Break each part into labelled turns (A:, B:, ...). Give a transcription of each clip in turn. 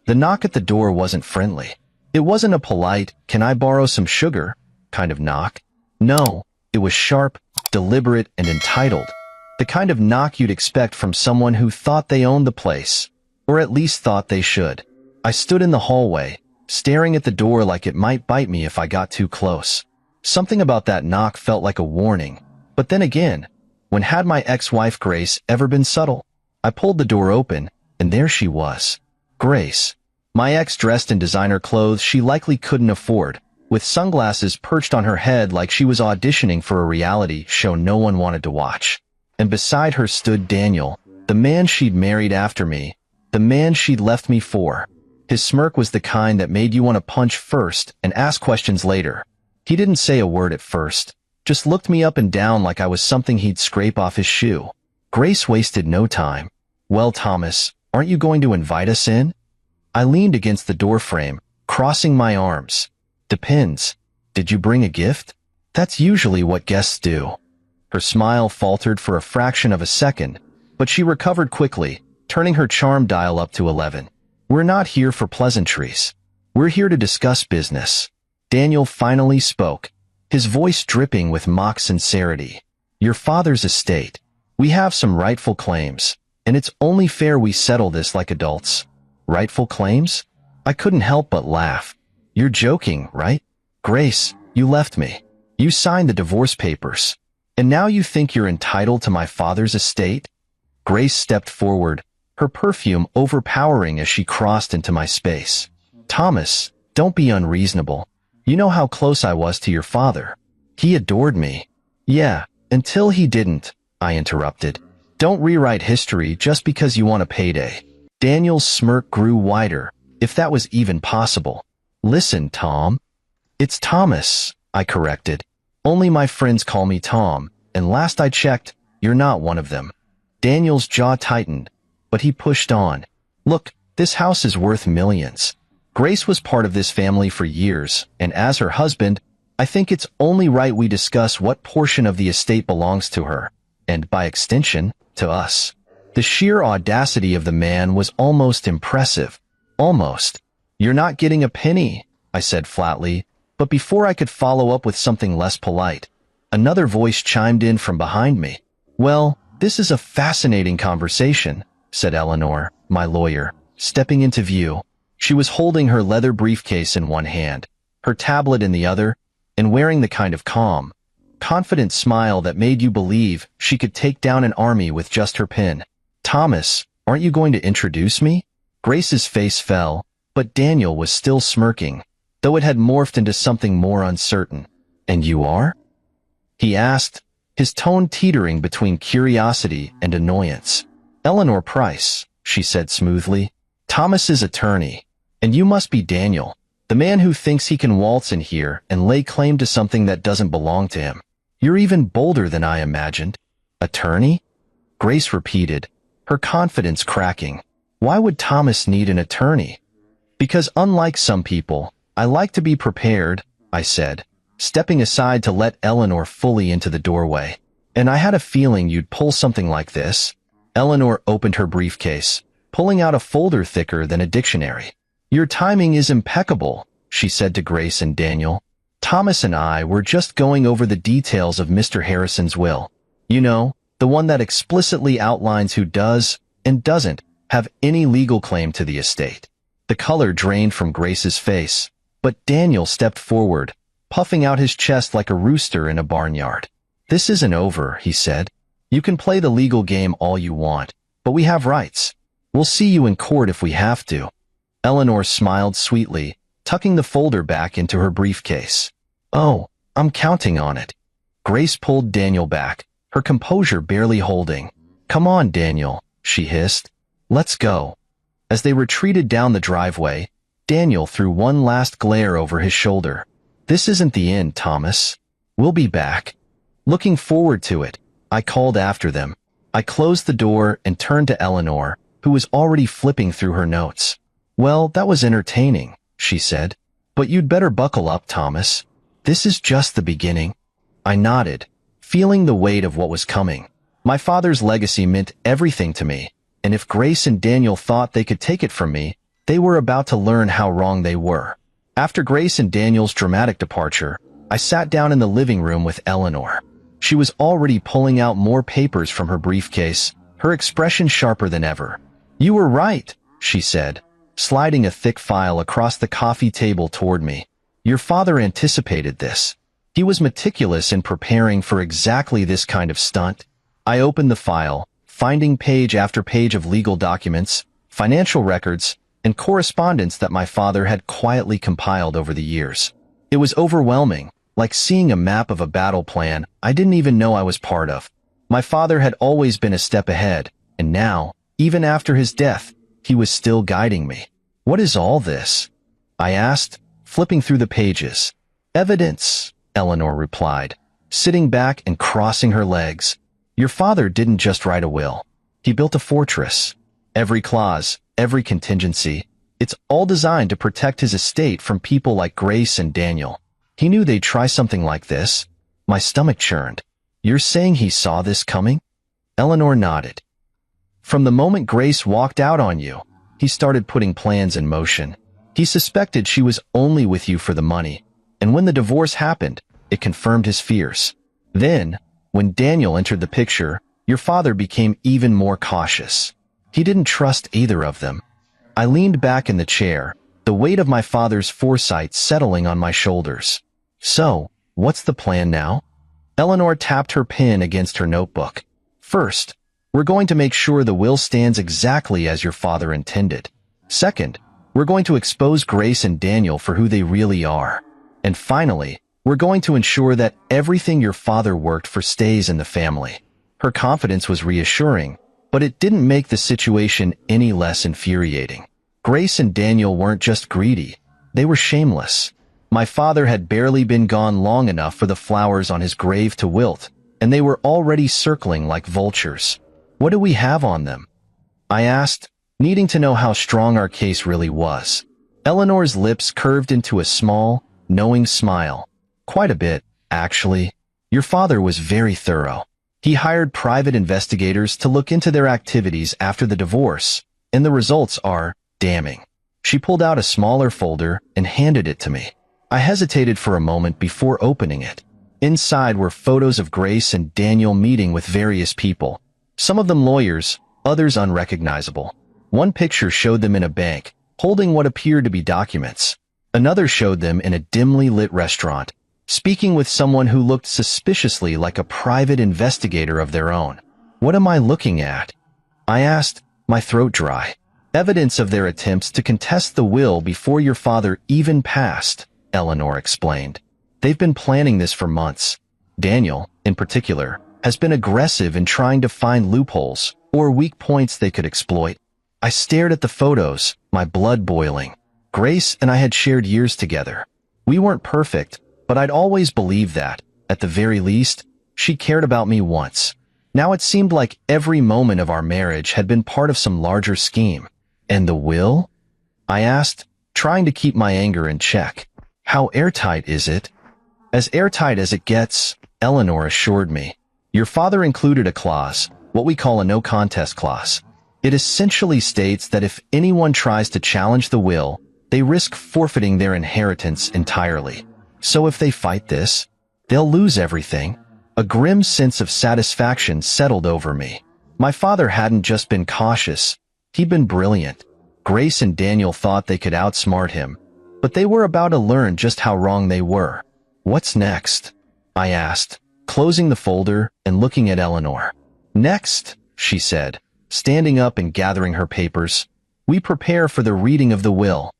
A: The knock at the door wasn't friendly. It wasn't a polite, "Can I borrow some sugar?" kind of knock. No, it was sharp, deliberate, and entitled. The kind of knock you'd expect from someone who thought they owned the place, or at least thought they should. I stood in the hallway, staring at the door like it might bite me if I got too close. Something about that knock felt like a warning. But then again, when had my ex-wife Grace ever been subtle? I pulled the door open, and there she was. Grace. My ex dressed in designer clothes she likely couldn't afford, with sunglasses perched on her head like she was auditioning for a reality show no one wanted to watch. And beside her stood Daniel, the man she'd married after me, the man she'd left me for. His smirk was the kind that made you want to punch first and ask questions later. He didn't say a word at first, just looked me up and down like I was something he'd scrape off his shoe. Grace wasted no time. "Well, Thomas, aren't you going to invite us in?" I leaned against the doorframe, crossing my arms. "Depends. Did you bring a gift?" "That's usually what guests do." Her smile faltered for a fraction of a second, but she recovered quickly, turning her charm dial up to 11. "We're not here for pleasantries. We're here to discuss business." Daniel finally spoke, his voice dripping with mock sincerity. "Your father's estate. We have some rightful claims, and it's only fair we settle this like adults." "Rightful claims?" I couldn't help but laugh. "You're joking, right? Grace, you left me. You signed the divorce papers. And now you think you're entitled to my father's estate?" Grace stepped forward, her perfume overpowering as she crossed into my space. "Thomas, don't be unreasonable. You know how close I was to your father. He adored me." "Yeah, until he didn't," I interrupted. "Don't rewrite history just because you want a payday." Daniel's smirk grew wider, if that was even possible. "Listen, Tom." "It's Thomas," I corrected. "Only my friends call me Tom, and last I checked, you're not one of them." Daniel's jaw tightened, but he pushed on. "Look, this house is worth millions. Grace was part of this family for years, and as her husband, I think it's only right we discuss what portion of the estate belongs to her, and by extension, to us." The sheer audacity of the man was almost impressive. Almost. "You're not getting a penny," I said flatly, but before I could follow up with something less polite, another voice chimed in from behind me. "Well, this is a fascinating conversation," said Eleanor, my lawyer, stepping into view. She was holding her leather briefcase in one hand, her tablet in the other, and wearing the kind of calm, confident smile that made you believe she could take down an army with just her pen. "Thomas, aren't you going to introduce me?" Grace's face fell, but Daniel was still smirking, though it had morphed into something more uncertain. "And you are?" he asked, his tone teetering between curiosity and annoyance. "Eleanor Price," she said smoothly, "Thomas's attorney. And you must be Daniel, the man who thinks he can waltz in here and lay claim to something that doesn't belong to him. You're even bolder than I imagined." "Attorney?" Grace repeated, her confidence cracking. "Why would Thomas need an attorney?" "Because unlike some people, I like to be prepared," I said, stepping aside to let Eleanor fully into the doorway. "And I had a feeling you'd pull something like this." Eleanor opened her briefcase, pulling out a folder thicker than a dictionary. "Your timing is impeccable," she said to Grace and Daniel. "Thomas and I were just going over the details of Mr. Harrison's will. You know, the one that explicitly outlines who does and doesn't have any legal claim to the estate." The color drained from Grace's face, but Daniel stepped forward, puffing out his chest like a rooster in a barnyard. "This isn't over," he said. "You can play the legal game all you want, but we have rights. We'll see you in court if we have to." Eleanor smiled sweetly, tucking the folder back into her briefcase. "Oh, I'm counting on it." Grace pulled Daniel back, her composure barely holding. "Come on, Daniel," she hissed. "Let's go." As they retreated down the driveway, Daniel threw one last glare over his shoulder. "This isn't the end, Thomas. We'll be back." "Looking forward to it," I called after them. I closed the door and turned to Eleanor, who was already flipping through her notes. "Well, that was entertaining," she said. "But you'd better buckle up, Thomas. This is just the beginning." I nodded, feeling the weight of what was coming. My father's legacy meant everything to me, and if Grace and Daniel thought they could take it from me, They were about to learn how wrong they were. After Grace and Daniel's dramatic departure, I sat down in the living room with Eleanor. She was already pulling out more papers from her briefcase, her expression sharper than ever. "You were right," she said, sliding a thick file across the coffee table toward me. "Your father anticipated this. He was meticulous in preparing for exactly this kind of stunt." I opened the file, finding page after page of legal documents, financial records, and correspondence that my father had quietly compiled over the years. It was overwhelming, like seeing a map of a battle plan I didn't even know I was part of. My father had always been a step ahead, and now, even after his death, he was still guiding me. "What is all this?" I asked, flipping through the pages. "Evidence," Eleanor replied, sitting back and crossing her legs. "Your father didn't just write a will. He built a fortress. Every clause, every contingency, it's all designed to protect his estate from people like Grace and Daniel. He knew they'd try something like this." My stomach churned. "You're saying he saw this coming?" Eleanor nodded. "From the moment Grace walked out on you, he started putting plans in motion. He suspected she was only with you for the money, and when the divorce happened, it confirmed his fears. Then, when Daniel entered the picture, your father became even more cautious. He didn't trust either of them." I leaned back in the chair, the weight of my father's foresight settling on my shoulders. "So, what's the plan now?" Eleanor tapped her pen against her notebook. "First, we're going to make sure the will stands exactly as your father intended. Second, we're going to expose Grace and Daniel for who they really are. And finally, we're going to ensure that everything your father worked for stays in the family." Her confidence was reassuring, but it didn't make the situation any less infuriating. Grace and Daniel weren't just greedy, they were shameless. My father had barely been gone long enough for the flowers on his grave to wilt, and they were already circling like vultures. "What do we have on them?" I asked, needing to know how strong our case really was. Eleanor's lips curved into a small, knowing smile. "Quite a bit, actually. Your father was very thorough. He hired private investigators to look into their activities after the divorce, and the results are damning." She pulled out a smaller folder and handed it to me. I hesitated for a moment before opening it. Inside were photos of Grace and Daniel meeting with various people, some of them lawyers, others unrecognizable. One picture showed them in a bank, holding what appeared to be documents. Another showed them in a dimly lit restaurant, speaking with someone who looked suspiciously like a private investigator of their own. "What am I looking at?" I asked, my throat dry. "Evidence of their attempts to contest the will before your father even passed," Eleanor explained. "They've been planning this for months. Daniel, in particular, has been aggressive in trying to find loopholes or weak points they could exploit." I stared at the photos, my blood boiling. Grace and I had shared years together. We weren't perfect, but I'd always believed that, at the very least, she cared about me once. Now it seemed like every moment of our marriage had been part of some larger scheme. "And the will?" I asked, trying to keep my anger in check. "How airtight is it?" "As airtight as it gets," Eleanor assured me. "Your father included a clause, what we call a no-contest clause. It essentially states that if anyone tries to challenge the will, they risk forfeiting their inheritance entirely. So if they fight this, they'll lose everything." A grim sense of satisfaction settled over me. My father hadn't just been cautious, he'd been brilliant. Grace and Daniel thought they could outsmart him, but they were about to learn just how wrong they were. "What's next?" I asked, closing the folder and looking at Eleanor. "Next," she said, standing up and gathering her papers, "we prepare for the reading of the will.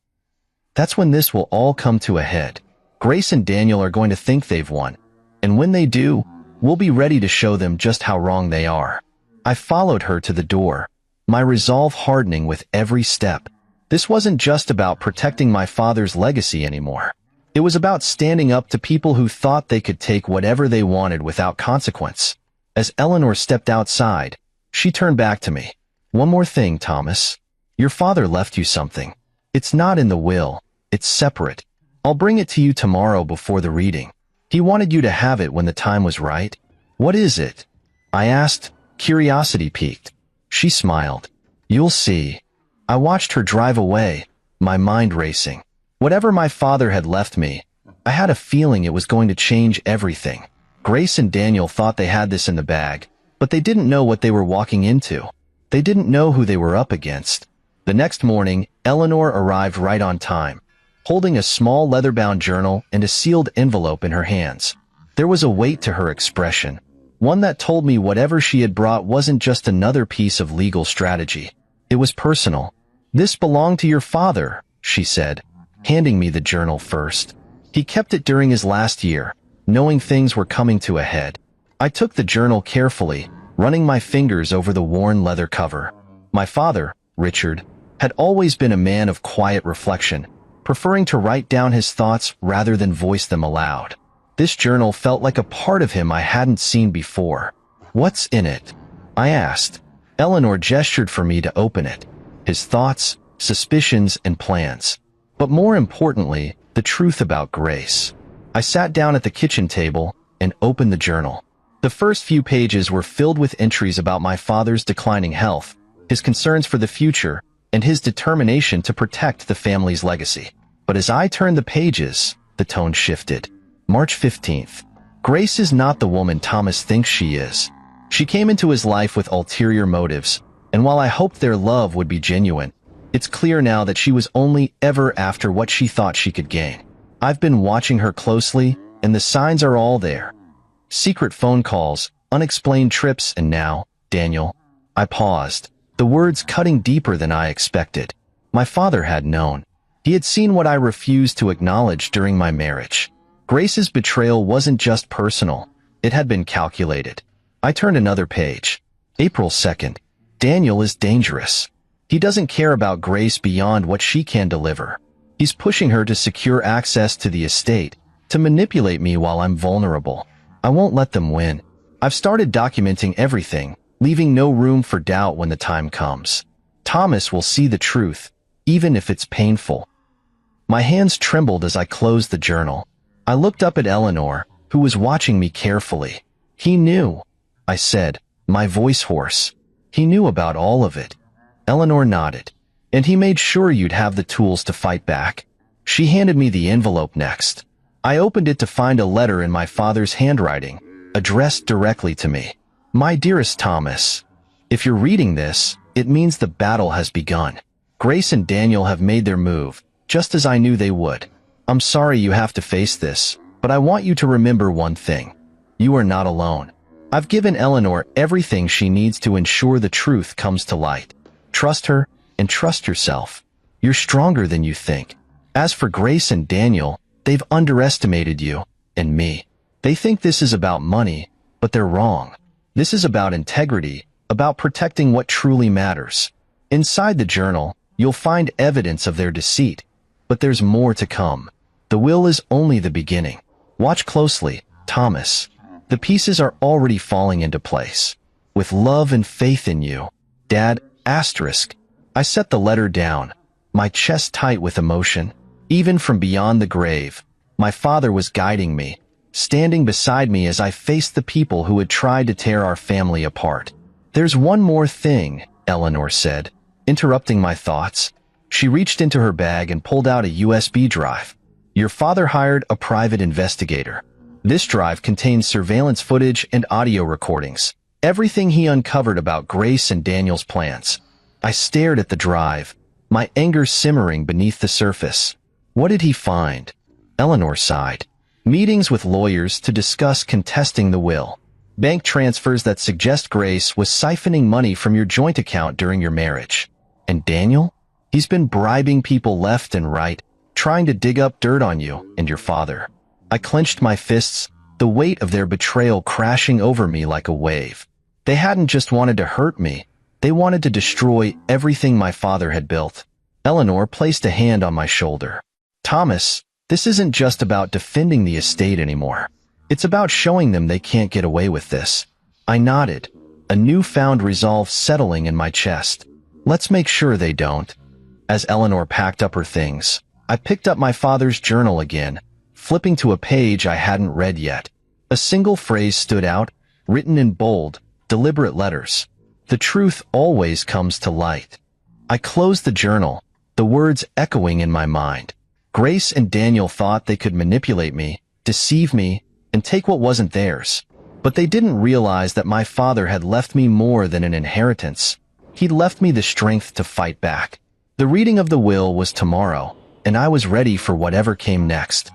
A: That's when this will all come to a head. Grace and Daniel are going to think they've won, and when they do, we'll be ready to show them just how wrong they are." I followed her to the door, my resolve hardening with every step. This wasn't just about protecting my father's legacy anymore. It was about standing up to people who thought they could take whatever they wanted without consequence. As Eleanor stepped outside, she turned back to me. "One more thing, Thomas. Your father left you something. It's not in the will, it's separate. I'll bring it to you tomorrow before the reading. He wanted you to have it when the time was right." "What is it?" I asked, curiosity piqued. She smiled. "You'll see." I watched her drive away, my mind racing. Whatever my father had left me, I had a feeling it was going to change everything. Grace and Daniel thought they had this in the bag, but they didn't know what they were walking into. They didn't know who they were up against. The next morning, Eleanor arrived right on time, holding a small leather-bound journal and a sealed envelope in her hands. There was a weight to her expression, one that told me whatever she had brought wasn't just another piece of legal strategy. It was personal. "This belonged to your father," she said, handing me the journal first. "He kept it during his last year, knowing things were coming to a head." I took the journal carefully, running my fingers over the worn leather cover. My father, Richard, had always been a man of quiet reflection, preferring to write down his thoughts rather than voice them aloud. This journal felt like a part of him I hadn't seen before. "What's in it?" I asked. Eleanor gestured for me to open it. His thoughts, suspicions, and plans. But more importantly, the truth about Grace. I sat down at the kitchen table and opened the journal. The first few pages were filled with entries about my father's declining health, his concerns for the future, and his determination to protect the family's legacy. But as I turned the pages, the tone shifted. March 15th. Grace is not the woman Thomas thinks she is. She came into his life with ulterior motives, and while I hoped their love would be genuine, it's clear now that she was only ever after what she thought she could gain. I've been watching her closely, and the signs are all there. Secret phone calls, unexplained trips, and now, Daniel. I paused, the words cutting deeper than I expected. My father had known. He had seen what I refused to acknowledge during my marriage. Grace's betrayal wasn't just personal. It had been calculated. I turned another page. April 2nd. Daniel is dangerous. He doesn't care about Grace beyond what she can deliver. He's pushing her to secure access to the estate, to manipulate me while I'm vulnerable. I won't let them win. I've started documenting everything, leaving no room for doubt when the time comes. Thomas will see the truth, even if it's painful. My hands trembled as I closed the journal. I looked up at Eleanor, who was watching me carefully. "He knew," I said, my voice hoarse. "He knew about all of it." Eleanor nodded. "And he made sure you'd have the tools to fight back." She handed me the envelope next. I opened it to find a letter in my father's handwriting, addressed directly to me. "My dearest Thomas, if you're reading this, it means the battle has begun. Grace and Daniel have made their move, just as I knew they would. I'm sorry you have to face this, but I want you to remember one thing. You are not alone. I've given Eleanor everything she needs to ensure the truth comes to light. Trust her and trust yourself. You're stronger than you think. As for Grace and Daniel, they've underestimated you and me. They think this is about money, but they're wrong. This is about integrity, about protecting what truly matters. Inside the journal, you'll find evidence of their deceit, but there's more to come. The will is only the beginning. Watch closely, Thomas. The pieces are already falling into place. With love and faith in you, Dad, asterisk. I set the letter down, my chest tight with emotion. Even from beyond the grave, my father was guiding me, standing beside me as I faced the people who had tried to tear our family apart. "There's one more thing," Eleanor said, interrupting my thoughts. She reached into her bag and pulled out a USB drive. "Your father hired a private investigator. This drive contains surveillance footage and audio recordings, everything he uncovered about Grace and Daniel's plans." I stared at the drive, my anger simmering beneath the surface. "What did he find?" Eleanor sighed. "Meetings with lawyers to discuss contesting the will. Bank transfers that suggest Grace was siphoning money from your joint account during your marriage. And Daniel? He's been bribing people left and right, trying to dig up dirt on you and your father." I clenched my fists, the weight of their betrayal crashing over me like a wave. They hadn't just wanted to hurt me, they wanted to destroy everything my father had built. Eleanor placed a hand on my shoulder. "Thomas, this isn't just about defending the estate anymore. It's about showing them they can't get away with this." I nodded, a newfound resolve settling in my chest. "Let's make sure they don't." As Eleanor packed up her things, I picked up my father's journal again, flipping to a page I hadn't read yet. A single phrase stood out, written in bold, deliberate letters. "The truth always comes to light." I closed the journal, the words echoing in my mind. Grace and Daniel thought they could manipulate me, deceive me, and take what wasn't theirs. But they didn't realize that my father had left me more than an inheritance. He'd left me the strength to fight back. The reading of the will was tomorrow, and I was ready for whatever came next.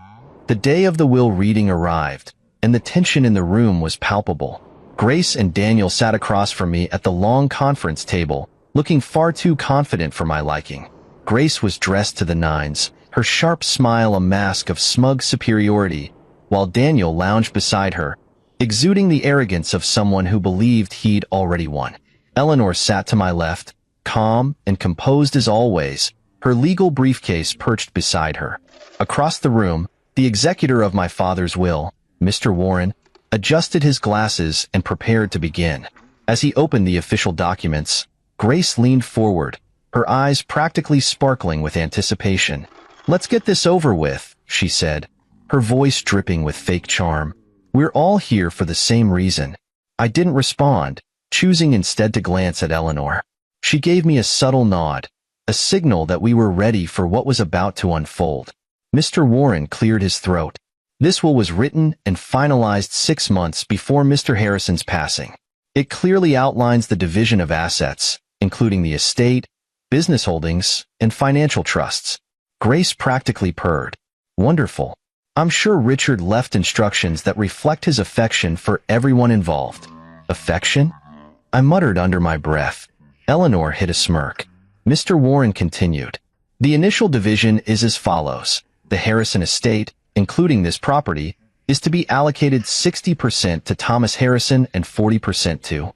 A: The day of the will reading arrived, and the tension in the room was palpable. Grace and Daniel sat across from me at the long conference table, looking far too confident for my liking. Grace was dressed to the nines, her sharp smile a mask of smug superiority, while Daniel lounged beside her, exuding the arrogance of someone who believed he'd already won. Eleanor sat to my left, calm and composed as always, her legal briefcase perched beside her. Across the room, the executor of my father's will, Mr. Warren, adjusted his glasses and prepared to begin. As he opened the official documents, Grace leaned forward, her eyes practically sparkling with anticipation. "Let's get this over with," she said, her voice dripping with fake charm. "We're all here for the same reason." I didn't respond, choosing instead to glance at Eleanor. She gave me a subtle nod, a signal that we were ready for what was about to unfold. Mr. Warren cleared his throat. This will was written and finalized 6 months before Mr. Harrison's passing. It clearly outlines the division of assets, including the estate, business holdings, and financial trusts. Grace practically purred. "Wonderful. I'm sure Richard left instructions that reflect his affection for everyone involved." "Affection?" I muttered under my breath. Eleanor hid a smirk. Mr. Warren continued. "The initial division is as follows. The Harrison estate, including this property, is to be allocated 60% to Thomas Harrison and 40% to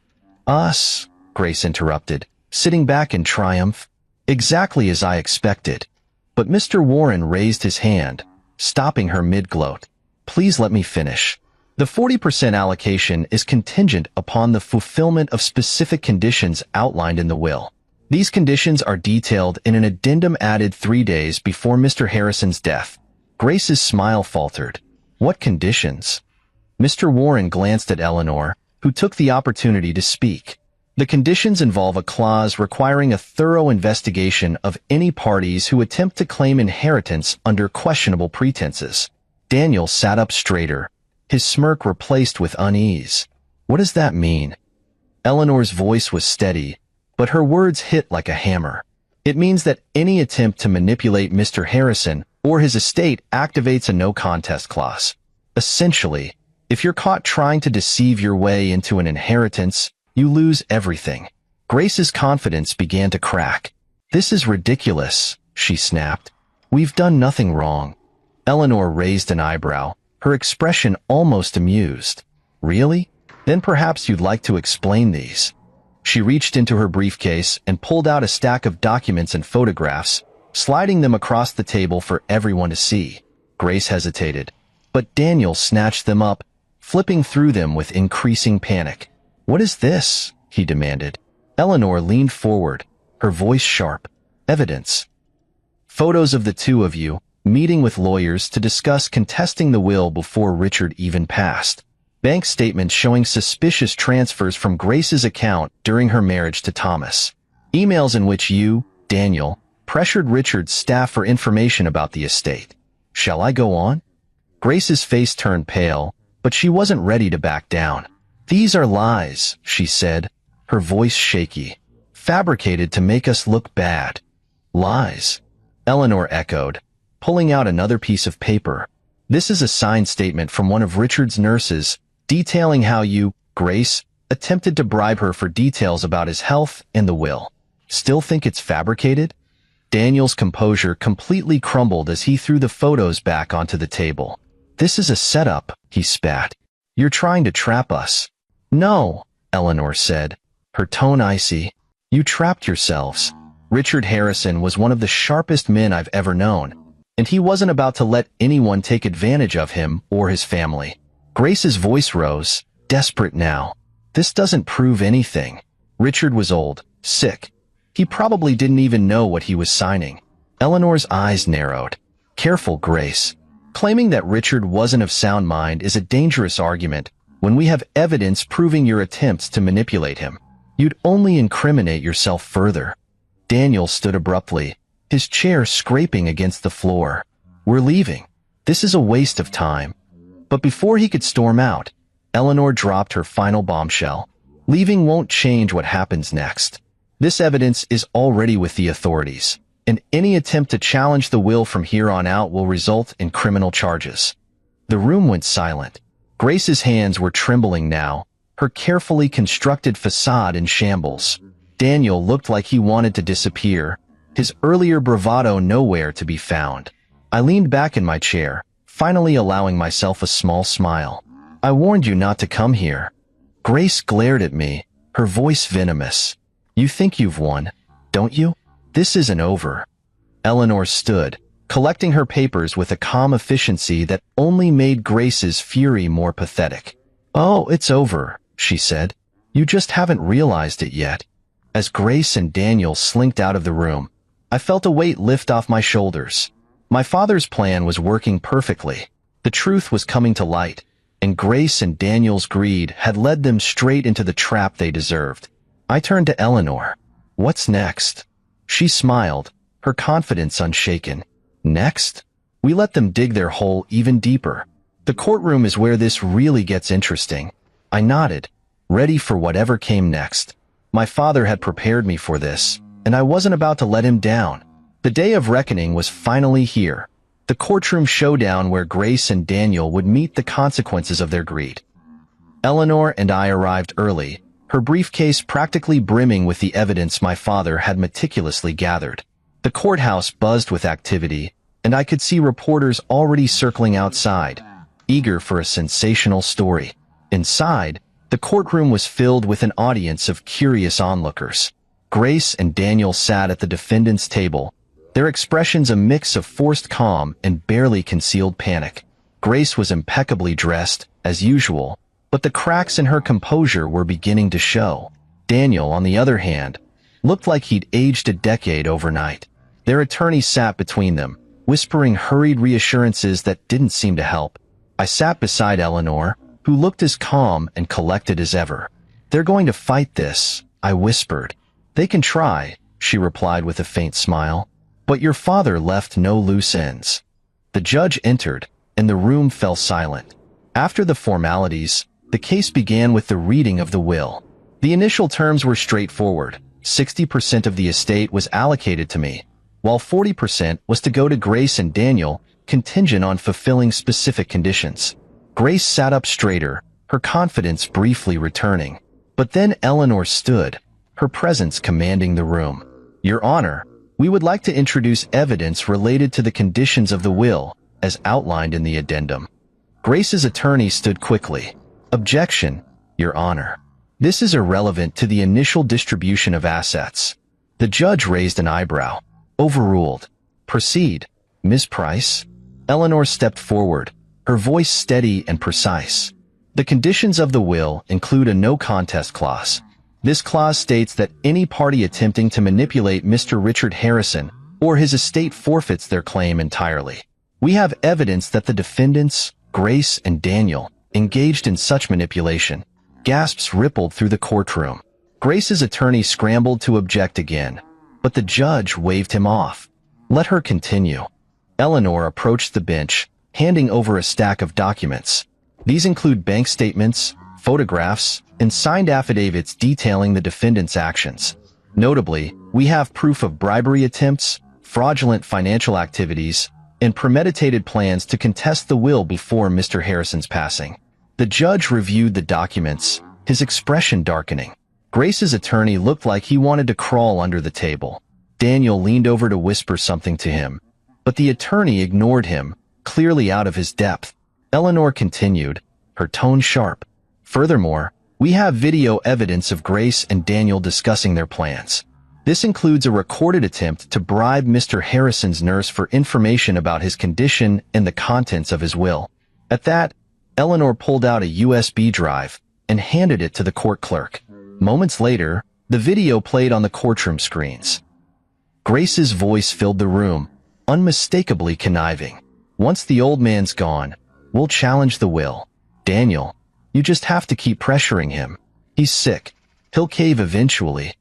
A: us," Grace interrupted, sitting back in triumph. "Exactly as I expected." But Mr. Warren raised his hand, stopping her mid-gloat. "Please let me finish. The 40% allocation is contingent upon the fulfillment of specific conditions outlined in the will. These conditions are detailed in an addendum added 3 days before Mr. Harrison's death." Grace's smile faltered. "What conditions?" Mr. Warren glanced at Eleanor, who took the opportunity to speak. "The conditions involve a clause requiring a thorough investigation of any parties who attempt to claim inheritance under questionable pretenses." Daniel sat up straighter, his smirk replaced with unease. "What does that mean?" Eleanor's voice was steady, but her words hit like a hammer. "It means that any attempt to manipulate Mr. Harrison or his estate activates a no-contest clause. Essentially, if you're caught trying to deceive your way into an inheritance, you lose everything." Grace's confidence began to crack. "This is ridiculous," she snapped. "We've done nothing wrong." Eleanor raised an eyebrow, her expression almost amused. "Really? Then perhaps you'd like to explain these." She reached into her briefcase and pulled out a stack of documents and photographs, sliding them across the table for everyone to see. Grace hesitated, but Daniel snatched them up, flipping through them with increasing panic. "What is this?" he demanded. Eleanor leaned forward, her voice sharp. "Evidence. Photos of the two of you, meeting with lawyers to discuss contesting the will before Richard even passed. Bank statements showing suspicious transfers from Grace's account during her marriage to Thomas. Emails in which you, Daniel, pressured Richard's staff for information about the estate. Shall I go on?" Grace's face turned pale, but she wasn't ready to back down. "These are lies," she said, her voice shaky. "Fabricated to make us look bad." "Lies?" Eleanor echoed, pulling out another piece of paper. "This is a signed statement from one of Richard's nurses, detailing how you, Grace, attempted to bribe her for details about his health and the will. Still think it's fabricated?" Daniel's composure completely crumbled as he threw the photos back onto the table. "This is a setup," he spat. "You're trying to trap us." "No," Eleanor said, her tone icy. "You trapped yourselves. Richard Harrison was one of the sharpest men I've ever known, and he wasn't about to let anyone take advantage of him or his family." Grace's voice rose, desperate now. "This doesn't prove anything. Richard was old, sick. He probably didn't even know what he was signing." Eleanor's eyes narrowed. "Careful, Grace. Claiming that Richard wasn't of sound mind is a dangerous argument when we have evidence proving your attempts to manipulate him. You'd only incriminate yourself further." Daniel stood abruptly, his chair scraping against the floor. "We're leaving. This is a waste of time." But before he could storm out, Eleanor dropped her final bombshell. "Leaving won't change what happens next. This evidence is already with the authorities, and any attempt to challenge the will from here on out will result in criminal charges." The room went silent. Grace's hands were trembling now, her carefully constructed facade in shambles. Daniel looked like he wanted to disappear, his earlier bravado nowhere to be found. I leaned back in my chair, finally allowing myself a small smile. "I warned you not to come here." Grace glared at me, her voice venomous. "You think you've won, don't you? This isn't over." Eleanor stood, collecting her papers with a calm efficiency that only made Grace's fury more pathetic. "Oh, it's over," she said. "You just haven't realized it yet." As Grace and Daniel slinked out of the room, I felt a weight lift off my shoulders. My father's plan was working perfectly. The truth was coming to light, and Grace and Daniel's greed had led them straight into the trap they deserved. I turned to Eleanor. "What's next?" She smiled, her confidence unshaken. "Next? We let them dig their hole even deeper. The courtroom is where this really gets interesting." I nodded, ready for whatever came next. My father had prepared me for this, and I wasn't about to let him down. The day of reckoning was finally here, the courtroom showdown where Grace and Daniel would meet the consequences of their greed. Eleanor and I arrived early, her briefcase practically brimming with the evidence my father had meticulously gathered. The courthouse buzzed with activity, and I could see reporters already circling outside, eager for a sensational story. Inside, the courtroom was filled with an audience of curious onlookers. Grace and Daniel sat at the defendant's table, their expressions a mix of forced calm and barely concealed panic. Grace was impeccably dressed, as usual, but the cracks in her composure were beginning to show. Daniel, on the other hand, looked like he'd aged a decade overnight. Their attorney sat between them, whispering hurried reassurances that didn't seem to help. I sat beside Eleanor, who looked as calm and collected as ever. "They're going to fight this," I whispered. "They can try," she replied with a faint smile. "But your father left no loose ends." The judge entered, and the room fell silent. After the formalities, the case began with the reading of the will. The initial terms were straightforward. 60% of the estate was allocated to me, while 40% was to go to Grace and Daniel, contingent on fulfilling specific conditions. Grace sat up straighter, her confidence briefly returning. But then Eleanor stood, her presence commanding the room. "Your Honor, we would like to introduce evidence related to the conditions of the will, as outlined in the addendum." Grace's attorney stood quickly. "Objection, Your Honor. This is irrelevant to the initial distribution of assets." The judge raised an eyebrow. "Overruled. Proceed, Ms. Price." Eleanor stepped forward, her voice steady and precise. "The conditions of the will include a no-contest clause. This clause states that any party attempting to manipulate Mr. Richard Harrison or his estate forfeits their claim entirely. We have evidence that the defendants, Grace and Daniel, engaged in such manipulation." Gasps rippled through the courtroom. Grace's attorney scrambled to object again, but the judge waved him off. "Let her continue." Eleanor approached the bench, handing over a stack of documents. These include bank statements, photographs, and signed affidavits detailing the defendant's actions. Notably, we have proof of bribery attempts, fraudulent financial activities, and premeditated plans to contest the will before Mr. Harrison's passing. The judge reviewed the documents, his expression darkening. Grace's attorney looked like he wanted to crawl under the table. Daniel leaned over to whisper something to him, but the attorney ignored him, clearly out of his depth. Eleanor continued, her tone sharp. "Furthermore, we have video evidence of Grace and Daniel discussing their plans. This includes a recorded attempt to bribe Mr. Harrison's nurse for information about his condition and the contents of his will." At that, Eleanor pulled out a USB drive and handed it to the court clerk. Moments later, the video played on the courtroom screens. Grace's voice filled the room, unmistakably conniving. "Once the old man's gone, we'll challenge the will. Daniel, you just have to keep pressuring him. He's sick. He'll cave eventually."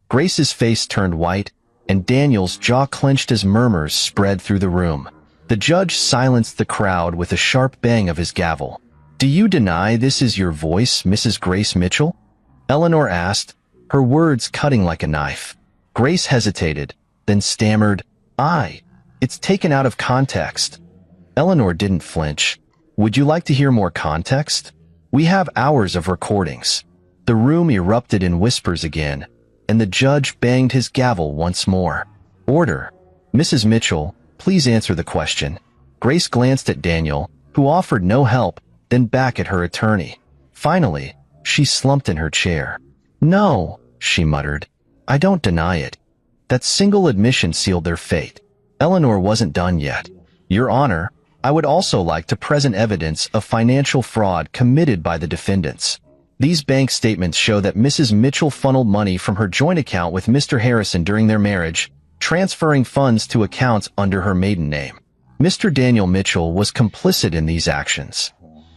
A: Grace's face turned white, and Daniel's jaw clenched as murmurs spread through the room. The judge silenced the crowd with a sharp bang of his gavel. "Do you deny this is your voice, Mrs. Grace Mitchell?" Eleanor asked, her words cutting like a knife. Grace hesitated, then stammered, "I. It's taken out of context." Eleanor didn't flinch. "Would you like to hear more context? We have hours of recordings." The room erupted in whispers again, and the judge banged his gavel once more. "Order. Mrs. Mitchell, please answer the question." Grace glanced at Daniel, who offered no help, then back at her attorney. Finally, she slumped in her chair. "No," she muttered. "I don't deny it." That single admission sealed their fate. Eleanor wasn't done yet. "Your Honor, I would also like to present evidence of financial fraud committed by the defendants. These bank statements show that Mrs. Mitchell funneled money from her joint account with Mr. Harrison during their marriage, transferring funds to accounts under her maiden name. Mr. Daniel Mitchell was complicit in these actions."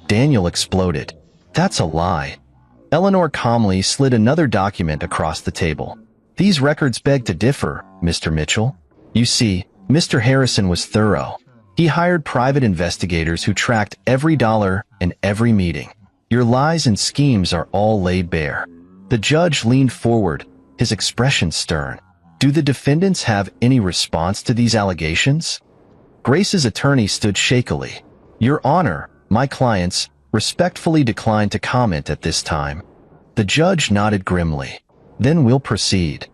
A: Daniel exploded. "That's a lie." Eleanor calmly slid another document across the table. "These records beg to differ, Mr. Mitchell. You see, Mr. Harrison was thorough. He hired private investigators who tracked every dollar and every meeting. Your lies and schemes are all laid bare." The judge leaned forward, his expression stern. "Do the defendants have any response to these allegations?" Grace's attorney stood shakily. "Your Honor, my clients respectfully decline to comment at this time." The judge nodded grimly. "Then we'll proceed."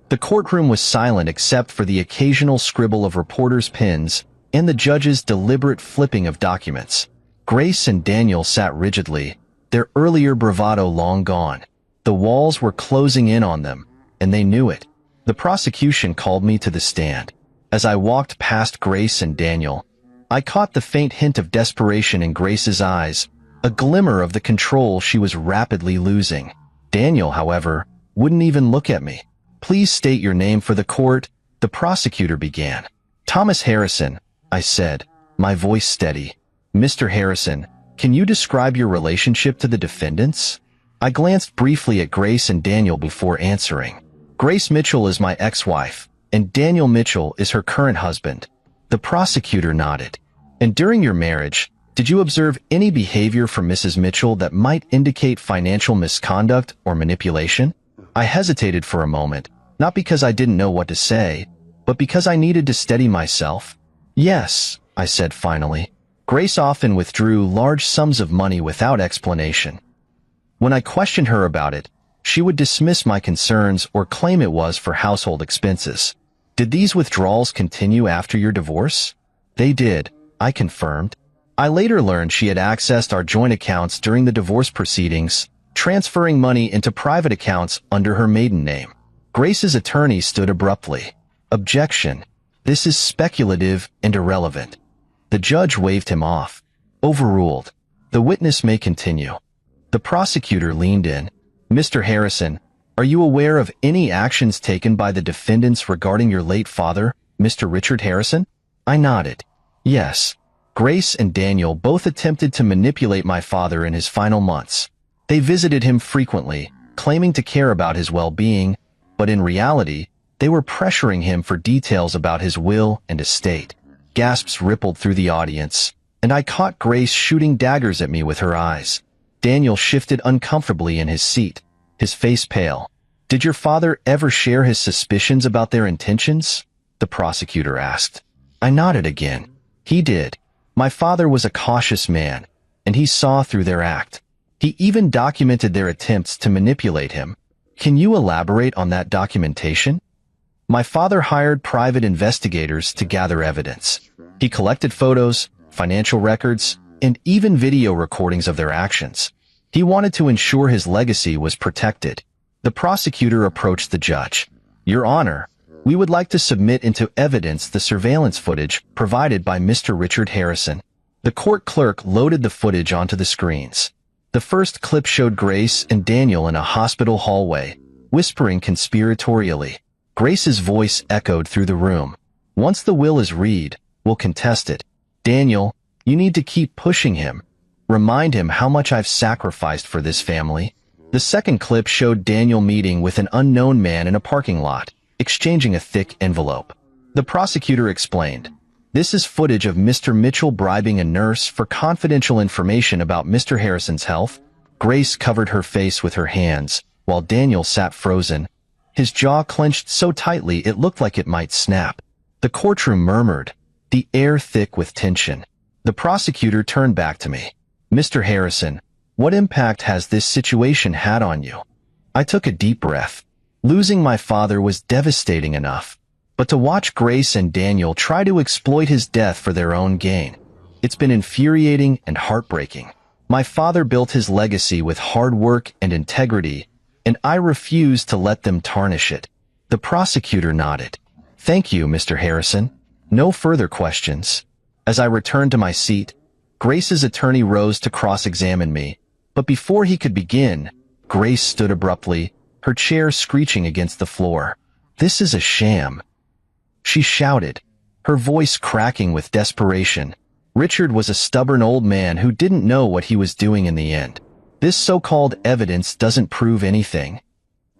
A: The courtroom was silent except for the occasional scribble of reporters' pens and the judge's deliberate flipping of documents. Grace and Daniel sat rigidly, their earlier bravado long gone. The walls were closing in on them, and they knew it. The prosecution called me to the stand. As I walked past Grace and Daniel, I caught the faint hint of desperation in Grace's eyes, a glimmer of the control she was rapidly losing. Daniel, however, wouldn't even look at me. "Please state your name for the court," the prosecutor began. "Thomas Harrison," I said, my voice steady. "Mr. Harrison, can you describe your relationship to the defendants?" I glanced briefly at Grace and Daniel before answering. "Grace Mitchell is my ex-wife, and Daniel Mitchell is her current husband." The prosecutor nodded. "And during your marriage, did you observe any behavior from Mrs. Mitchell that might indicate financial misconduct or manipulation?" I hesitated for a moment, not because I didn't know what to say, but because I needed to steady myself. "Yes," I said finally. "Grace often withdrew large sums of money without explanation. When I questioned her about it, she would dismiss my concerns or claim it was for household expenses." "Did these withdrawals continue after your divorce?" "They did," I confirmed. I later learned she had accessed our joint accounts during the divorce proceedings, transferring money into private accounts under her maiden name. Grace's attorney stood abruptly. "Objection. This is speculative and irrelevant." The judge waved him off. "Overruled. The witness may continue." The prosecutor leaned in. "Mr. Harrison, are you aware of any actions taken by the defendants regarding your late father, Mr. Richard Harrison?" I nodded. "Yes. Grace and Daniel both attempted to manipulate my father in his final months. They visited him frequently, claiming to care about his well-being, but in reality, they were pressuring him for details about his will and estate." Gasps rippled through the audience, and I caught Grace shooting daggers at me with her eyes. Daniel shifted uncomfortably in his seat, his face pale. "Did your father ever share his suspicions about their intentions?" the prosecutor asked. I nodded again. "He did. My father was a cautious man, and he saw through their act. He even documented their attempts to manipulate him." "Can you elaborate on that documentation?" "My father hired private investigators to gather evidence. He collected photos, financial records, and even video recordings of their actions. He wanted to ensure his legacy was protected." The prosecutor approached the judge. "Your Honor, we would like to submit into evidence the surveillance footage provided by Mr. Richard Harrison." The court clerk loaded the footage onto the screens. The first clip showed Grace and Daniel in a hospital hallway, whispering conspiratorially. Grace's voice echoed through the room. "Once the will is read, we'll contest it. Daniel, you need to keep pushing him. Remind him how much I've sacrificed for this family." The second clip showed Daniel meeting with an unknown man in a parking lot, exchanging a thick envelope. The prosecutor explained, "This is footage of Mr. Mitchell bribing a nurse for confidential information about Mr. Harrison's health." Grace covered her face with her hands, while Daniel sat frozen, his jaw clenched so tightly it looked like it might snap. The courtroom murmured, the air thick with tension. The prosecutor turned back to me. "Mr. Harrison, what impact has this situation had on you?" I took a deep breath. Losing my father was devastating enough, but to watch Grace and Daniel try to exploit his death for their own gain, it's been infuriating and heartbreaking. My father built his legacy with hard work and integrity, and I refuse to let them tarnish it. The prosecutor nodded. "Thank you, Mr. Harrison. No further questions." As I returned to my seat, Grace's attorney rose to cross-examine me, but before he could begin, Grace stood abruptly, her chair screeching against the floor. "This is a sham," she shouted, her voice cracking with desperation. Richard was a stubborn old man who didn't know what he was doing in the end. "This so-called evidence doesn't prove anything."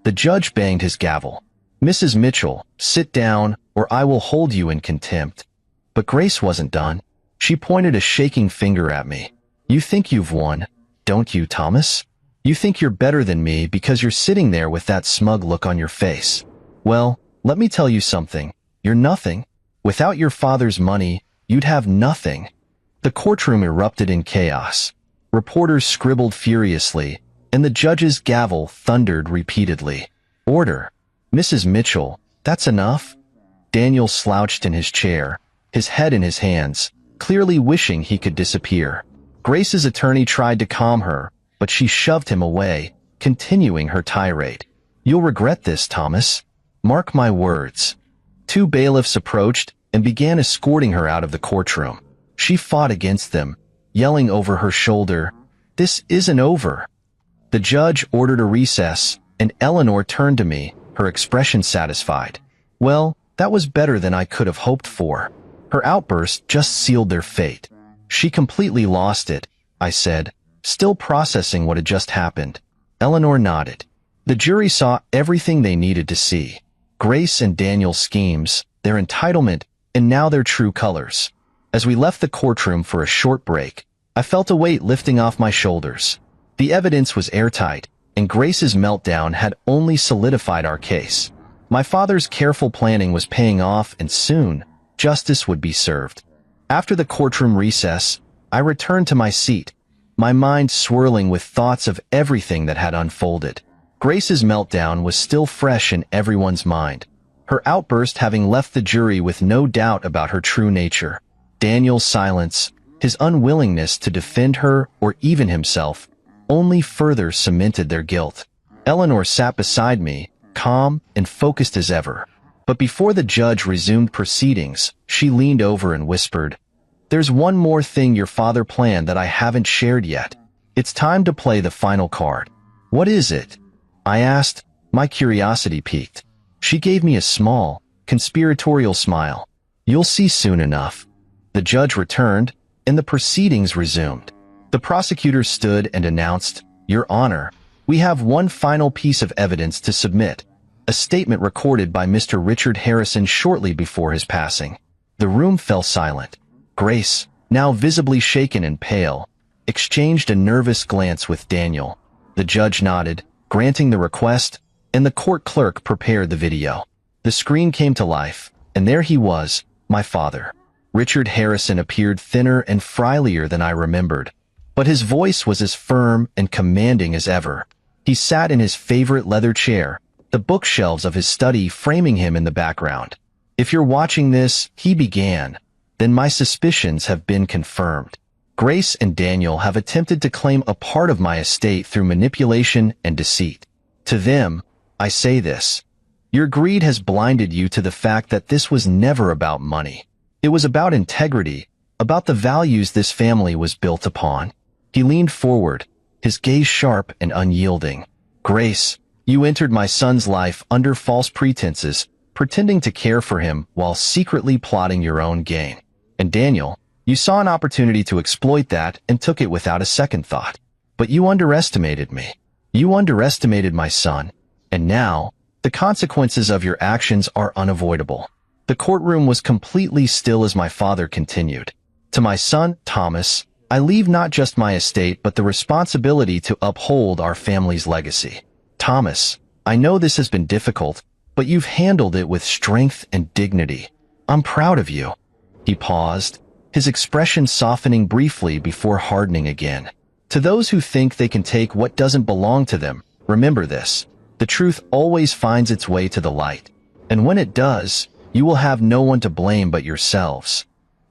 A: The judge banged his gavel. "Mrs. Mitchell, sit down, or I will hold you in contempt." But Grace wasn't done. She pointed a shaking finger at me. "You think you've won, don't you, Thomas? You think you're better than me because you're sitting there with that smug look on your face. Well, let me tell you something. You're nothing. Without your father's money, you'd have nothing." The courtroom erupted in chaos. Reporters scribbled furiously, and the judge's gavel thundered repeatedly. "Order. Mrs. Mitchell, that's enough." Daniel slouched in his chair, his head in his hands, clearly wishing he could disappear. Grace's attorney tried to calm her, but she shoved him away, continuing her tirade. "You'll regret this, Thomas. Mark my words." Two bailiffs approached and began escorting her out of the courtroom. She fought against them, yelling over her shoulder, "This isn't over." The judge ordered a recess, and Eleanor turned to me, her expression satisfied. "Well, that was better than I could have hoped for." Her outburst just sealed their fate. "She completely lost it," I said, still processing what had just happened. Eleanor nodded. The jury saw everything they needed to see. Grace and Daniel's schemes, their entitlement, and now their true colors. As we left the courtroom for a short break, I felt a weight lifting off my shoulders. The evidence was airtight, and Grace's meltdown had only solidified our case. My father's careful planning was paying off, and soon, justice would be served. After the courtroom recess, I returned to my seat, my mind swirling with thoughts of everything that had unfolded. Grace's meltdown was still fresh in everyone's mind, her outburst having left the jury with no doubt about her true nature. Daniel's silence, his unwillingness to defend her or even himself, only further cemented their guilt. Eleanor sat beside me, calm and focused as ever. But before the judge resumed proceedings, she leaned over and whispered, "There's one more thing your father planned that I haven't shared yet. It's time to play the final card." "What is it?" I asked, my curiosity piqued. She gave me a small, conspiratorial smile. "You'll see soon enough." The judge returned, and the proceedings resumed. The prosecutor stood and announced, "Your Honor, we have one final piece of evidence to submit, a statement recorded by Mr. Richard Harrison shortly before his passing." The room fell silent. Grace, now visibly shaken and pale, exchanged a nervous glance with Daniel. The judge nodded, granting the request, and the court clerk prepared the video. The screen came to life, and there he was, my father. Richard Harrison appeared thinner and frilier than I remembered, but his voice was as firm and commanding as ever. He sat in his favorite leather chair, the bookshelves of his study framing him in the background. "If you're watching this," he began, "then my suspicions have been confirmed. Grace and Daniel have attempted to claim a part of my estate through manipulation and deceit. To them, I say this. Your greed has blinded you to the fact that this was never about money. It was about integrity, about the values this family was built upon." He leaned forward, his gaze sharp and unyielding. "Grace, you entered my son's life under false pretenses, pretending to care for him while secretly plotting your own gain. And Daniel, you saw an opportunity to exploit that and took it without a second thought. But you underestimated me. You underestimated my son. And now, The consequences of your actions are unavoidable. The courtroom was completely still as my father continued. To my son, Thomas, I leave not just my estate but the responsibility to uphold our family's legacy. Thomas, I know this has been difficult, but you've handled it with strength and dignity. I'm proud of you. He paused, his expression softening briefly before hardening again. To those who think they can take what doesn't belong to them, remember this. The truth always finds its way to the light. And when it does, you will have no one to blame but yourselves.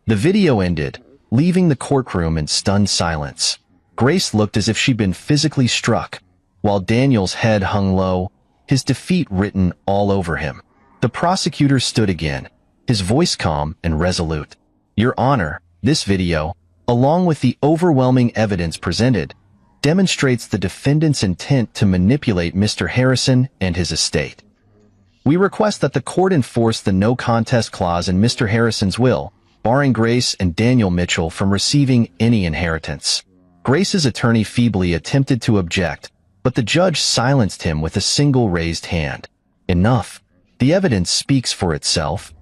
A: The video ended, leaving the courtroom in stunned silence. Grace looked as if she'd been physically struck, while Daniel's head hung low, his defeat written all over him. The prosecutor stood again, his voice calm and resolute. Your Honor, this video, along with the overwhelming evidence presented, demonstrates the defendant's intent to manipulate Mr. Harrison and his estate. We request that the court enforce the no contest clause in Mr. Harrison's will, barring Grace and Daniel Mitchell from receiving any inheritance. Grace's attorney feebly attempted to object, but the judge silenced him with a single raised hand. Enough. The evidence speaks for itself.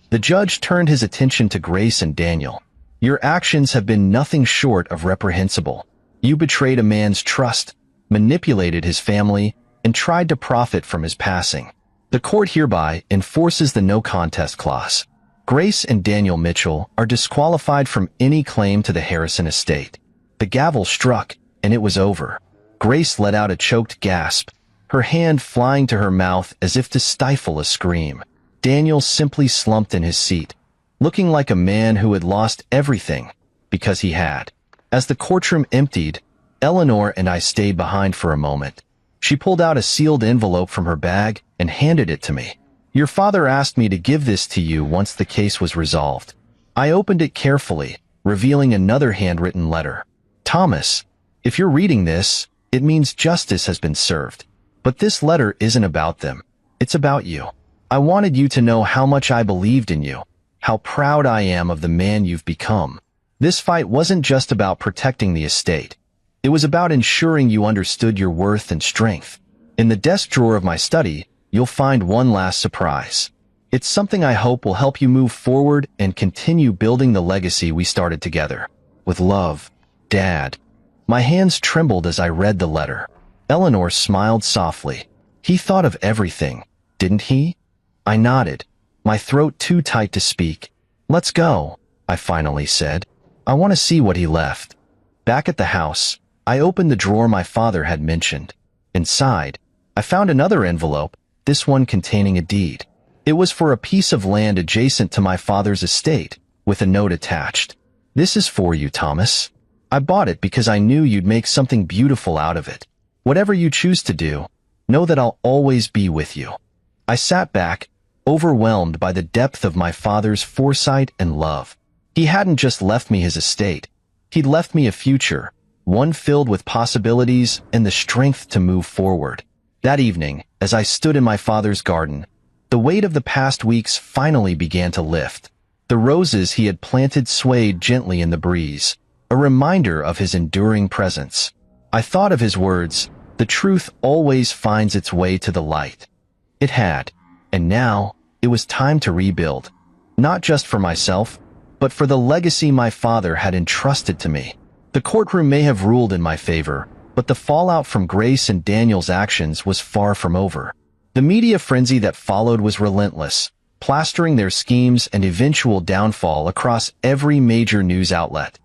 A: The judge turned his attention to Grace and Daniel. Your actions have been nothing short of reprehensible. You betrayed a man's trust, manipulated his family, and tried to profit from his passing. The court hereby enforces the no contest clause. Grace and Daniel Mitchell are disqualified from any claim to the Harrison estate. The gavel struck, and it was over. Grace let out a choked gasp, her hand flying to her mouth as if to stifle a scream. Daniel simply slumped in his seat, looking like a man who had lost everything, because he had. As the courtroom emptied, Eleanor and I stayed behind for a moment. She pulled out a sealed envelope from her bag and handed it to me. Your father asked me to give this to you once the case was resolved. I opened it carefully, revealing another handwritten letter. Thomas, if you're reading this, it means justice has been served. But this letter isn't about them. It's about you. I wanted you to know how much I believed in you, how proud I am of the man you've become. This fight wasn't just about protecting the estate. It was about ensuring you understood your worth and strength. In the desk drawer of my study, you'll find one last surprise. It's something I hope will help you move forward and continue building the legacy we started together. With love, Dad. My hands trembled as I read the letter. Eleanor smiled softly. He thought of everything, didn't he? I nodded, my throat too tight to speak. Let's go, I finally said. I want to see what he left. Back at the house, I opened the drawer my father had mentioned. Inside, I found another envelope, this one containing a deed. It was for a piece of land adjacent to my father's estate, with a note attached. This is for you, Thomas. I bought it because I knew you'd make something beautiful out of it. Whatever you choose to do, know that I'll always be with you. I sat back, overwhelmed by the depth of my father's foresight and love. He hadn't just left me his estate. He'd left me a future, one filled with possibilities and the strength to move forward. That evening, as I stood in my father's garden, the weight of the past weeks finally began to lift. The roses he had planted swayed gently in the breeze, a reminder of his enduring presence. I thought of his words, the truth always finds its way to the light. It had, and now it was time to rebuild, not just for myself, but for the legacy my father had entrusted to me. The courtroom may have ruled in my favor, but the fallout from Grace and Daniel's actions was far from over. The media frenzy that followed was relentless, plastering their schemes and eventual downfall across every major news outlet.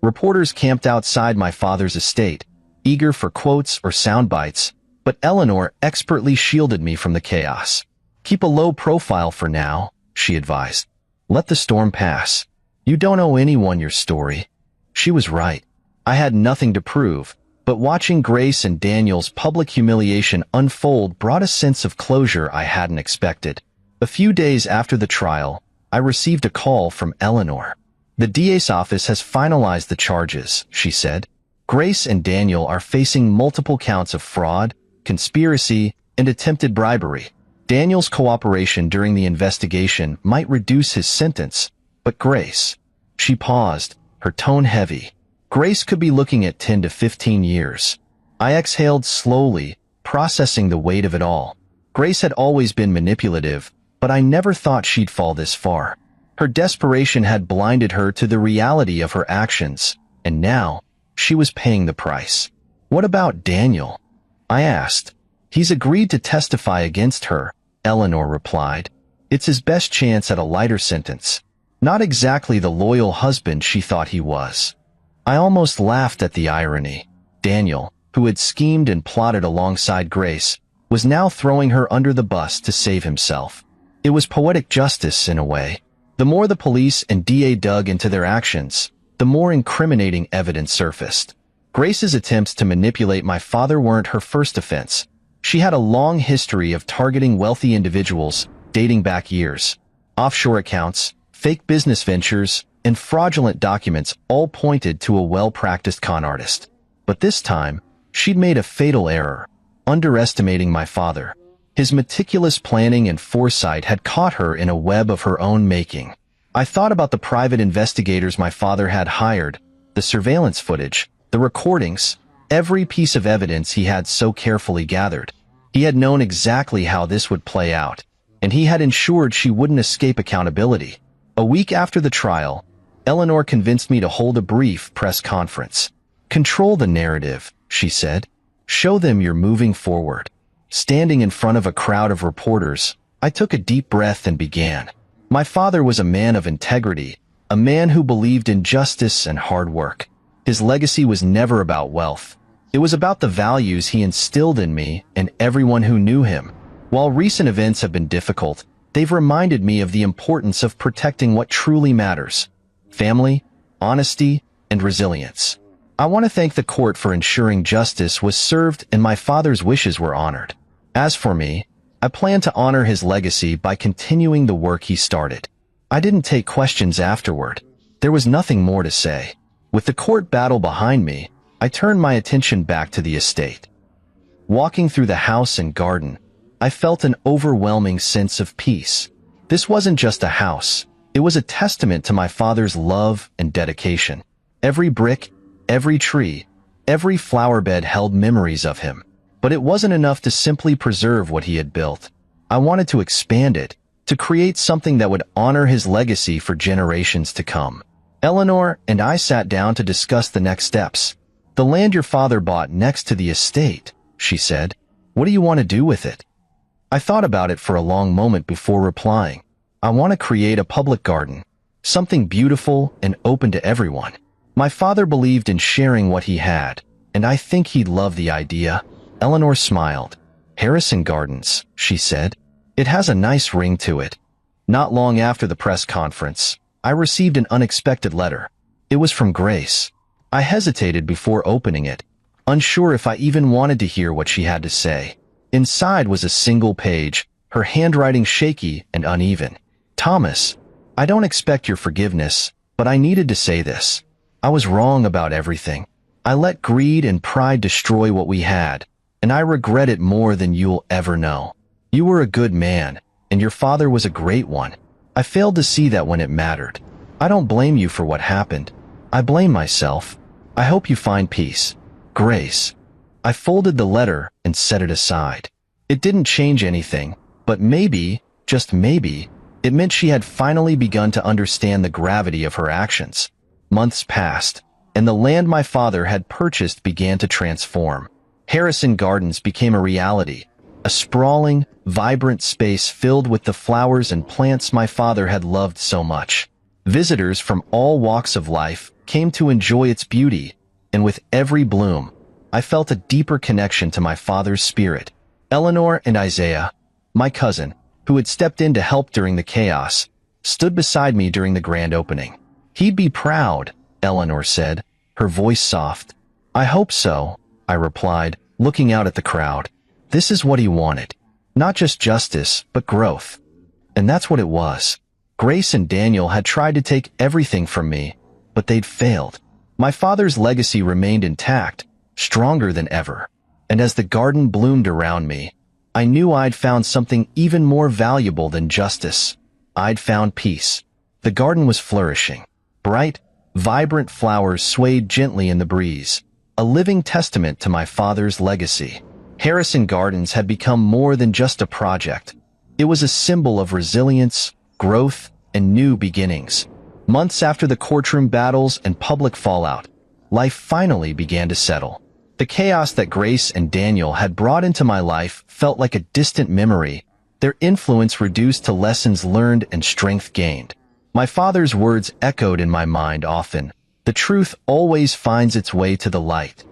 A: Reporters camped outside my father's estate, eager for quotes or sound bites, but Eleanor expertly shielded me from the chaos. Keep a low profile for now, she advised. Let the storm pass. You don't owe anyone your story. She was right. I had nothing to prove, but watching Grace and Daniel's public humiliation unfold brought a sense of closure I hadn't expected. A few days after the trial, I received a call from Eleanor. The DA's office has finalized the charges, she said. Grace and Daniel are facing multiple counts of fraud, conspiracy, and attempted bribery. Daniel's cooperation during the investigation might reduce his sentence, but Grace... She paused, her tone heavy. Grace could be looking at 10 to 15 years. I exhaled slowly, processing the weight of it all. Grace had always been manipulative, but I never thought she'd fall this far. Her desperation had blinded her to the reality of her actions, and now, she was paying the price. "What about Daniel?" I asked. "He's agreed to testify against her," Eleanor replied. "It's his best chance at a lighter sentence. Not exactly the loyal husband she thought he was." I almost laughed at the irony. Daniel, who had schemed and plotted alongside Grace, was now throwing her under the bus to save himself. It was poetic justice in a way. The more the police and DA dug into their actions, the more incriminating evidence surfaced. Grace's attempts to manipulate my father weren't her first offense. She had a long history of targeting wealthy individuals, dating back years. Offshore accounts, fake business ventures, and fraudulent documents all pointed to a well-practiced con artist. But this time, she'd made a fatal error, underestimating my father. His meticulous planning and foresight had caught her in a web of her own making. I thought about the private investigators my father had hired, the surveillance footage, the recordings, every piece of evidence he had so carefully gathered. He had known exactly how this would play out, and he had ensured she wouldn't escape accountability. A week after the trial, Eleanor convinced me to hold a brief press conference. "Control the narrative," she said. "Show them you're moving forward." Standing in front of a crowd of reporters, I took a deep breath and began. My father was a man of integrity, a man who believed in justice and hard work. His legacy was never about wealth. It was about the values he instilled in me and everyone who knew him. While recent events have been difficult, they've reminded me of the importance of protecting what truly matters: family, honesty, and resilience. I want to thank the court for ensuring justice was served and my father's wishes were honored. As for me, I plan to honor his legacy by continuing the work he started. I didn't take questions afterward. There was nothing more to say. With the court battle behind me, I turned my attention back to the estate. Walking through the house and garden, I felt an overwhelming sense of peace. This wasn't just a house. It was a testament to my father's love and dedication. Every brick, every tree, every flower bed held memories of him. But it wasn't enough to simply preserve what he had built. I wanted to expand it, to create something that would honor his legacy for generations to come. Eleanor and I sat down to discuss the next steps. "The land your father bought next to the estate," she said. "What do you want to do with it?" I thought about it for a long moment before replying. "I want to create a public garden, something beautiful and open to everyone." My father believed in sharing what he had, and I think he'd love the idea. Eleanor smiled. "Harrison Gardens," she said. "It has a nice ring to it." Not long after the press conference, I received an unexpected letter. It was from Grace. I hesitated before opening it, unsure if I even wanted to hear what she had to say. Inside was a single page, her handwriting shaky and uneven. "Thomas, I don't expect your forgiveness, but I needed to say this. I was wrong about everything. I let greed and pride destroy what we had, and I regret it more than you'll ever know. You were a good man, and your father was a great one. I failed to see that when it mattered. I don't blame you for what happened. I blame myself. I hope you find peace. Grace." I folded the letter and set it aside. It didn't change anything, but maybe, just maybe, it meant she had finally begun to understand the gravity of her actions. Months passed, and the land my father had purchased began to transform. Harrison Gardens became a reality, a sprawling, vibrant space filled with the flowers and plants my father had loved so much. Visitors from all walks of life came to enjoy its beauty, and with every bloom, I felt a deeper connection to my father's spirit. Eleanor and Isaiah, my cousin, who had stepped in to help during the chaos, stood beside me during the grand opening. "He'd be proud," Eleanor said, her voice soft. "I hope so," I replied, looking out at the crowd. This is what he wanted. Not just justice, but growth. And that's what it was. Grace and Daniel had tried to take everything from me, but they'd failed. My father's legacy remained intact, stronger than ever. And as the garden bloomed around me, I knew I'd found something even more valuable than justice. I'd found peace. The garden was flourishing. Bright, vibrant flowers swayed gently in the breeze, a living testament to my father's legacy. Harrison Gardens had become more than just a project. It was a symbol of resilience, growth, and new beginnings. Months after the courtroom battles and public fallout, life finally began to settle. The chaos that Grace and Daniel had brought into my life felt like a distant memory, their influence reduced to lessons learned and strength gained. My father's words echoed in my mind often. The truth always finds its way to the light.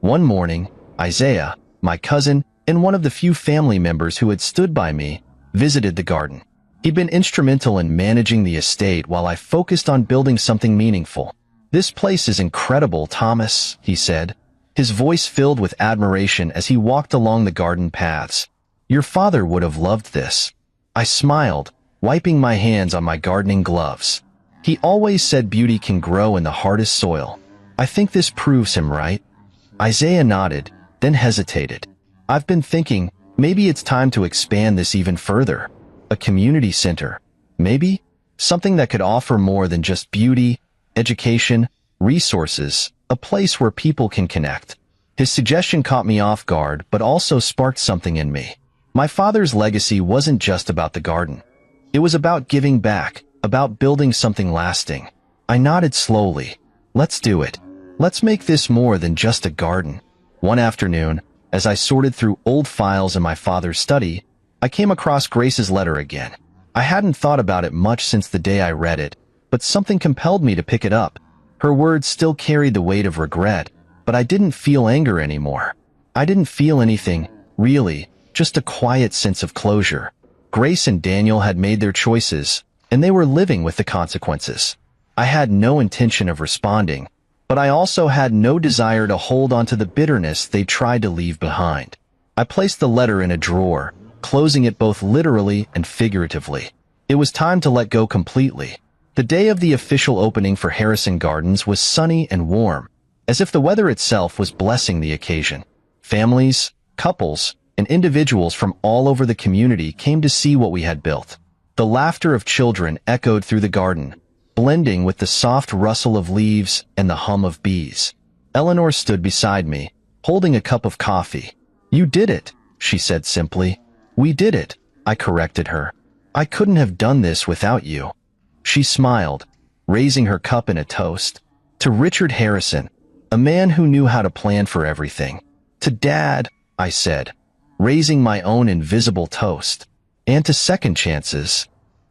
A: One morning, Isaiah, my cousin, and one of the few family members who had stood by me, visited the garden. He'd been instrumental in managing the estate while I focused on building something meaningful. "This place is incredible, Thomas," he said, his voice filled with admiration as he walked along the garden paths. "Your father would have loved this." I smiled, wiping my hands on my gardening gloves. He always said beauty can grow in the hardest soil. I think this proves him right. Isaiah nodded, then hesitated. "I've been thinking, maybe it's time to expand this even further. A community center. Maybe? Something that could offer more than just beauty, education, resources, a place where people can connect." His suggestion caught me off guard, but also sparked something in me. My father's legacy wasn't just about the garden. It was about giving back, about building something lasting. I nodded slowly. "Let's do it. Let's make this more than just a garden." One afternoon, as I sorted through old files in my father's study, I came across Grace's letter again. I hadn't thought about it much since the day I read it, but something compelled me to pick it up. Her words still carried the weight of regret, but I didn't feel anger anymore. I didn't feel anything, really, just a quiet sense of closure. Grace and Daniel had made their choices, and they were living with the consequences. I had no intention of responding, but I also had no desire to hold on to the bitterness they tried to leave behind. I placed the letter in a drawer, closing it both literally and figuratively. It was time to let go completely. The day of the official opening for Harrison Gardens was sunny and warm, as if the weather itself was blessing the occasion. Families, couples, and individuals from all over the community came to see what we had built. The laughter of children echoed through the garden, blending with the soft rustle of leaves and the hum of bees. Eleanor stood beside me, holding a cup of coffee. "You did it," she said simply. "We did it," I corrected her. "I couldn't have done this without you." She smiled, raising her cup in a toast. "To Richard Harrison, a man who knew how to plan for everything." "To Dad," I said, raising my own invisible toast. "And to second chances."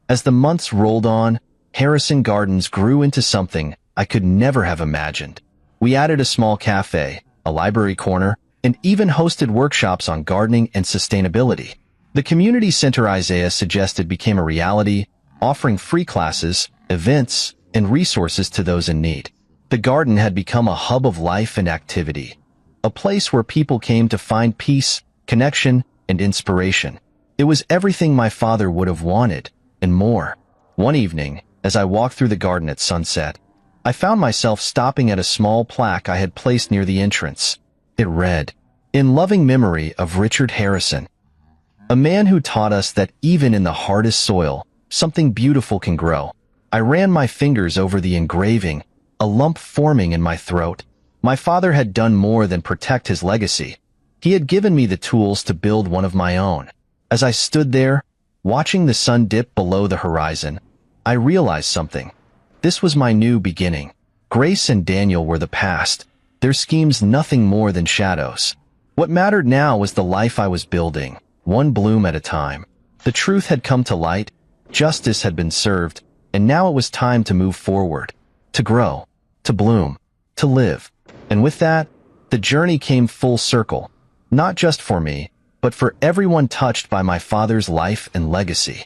A: As the months rolled on, Harrison Gardens grew into something I could never have imagined. We added a small cafe, a library corner, and even hosted workshops on gardening and sustainability. The community center Isaiah suggested became a reality, offering free classes, events, and resources to those in need. The garden had become a hub of life and activity, a place where people came to find peace, connection, and inspiration. It was everything my father would have wanted, and more. One evening, as I walked through the garden at sunset, I found myself stopping at a small plaque I had placed near the entrance. It read, "In loving memory of Richard Harrison, a man who taught us that even in the hardest soil, something beautiful can grow." I ran my fingers over the engraving, a lump forming in my throat. My father had done more than protect his legacy. He had given me the tools to build one of my own. As I stood there, watching the sun dip below the horizon, I realized something. This was my new beginning. Grace and Daniel were the past, their schemes nothing more than shadows. What mattered now was the life I was building, one bloom at a time. The truth had come to light, justice had been served, and now it was time to move forward, to grow, to bloom, to live. And with that, the journey came full circle, not just for me, but for everyone touched by my father's life and legacy.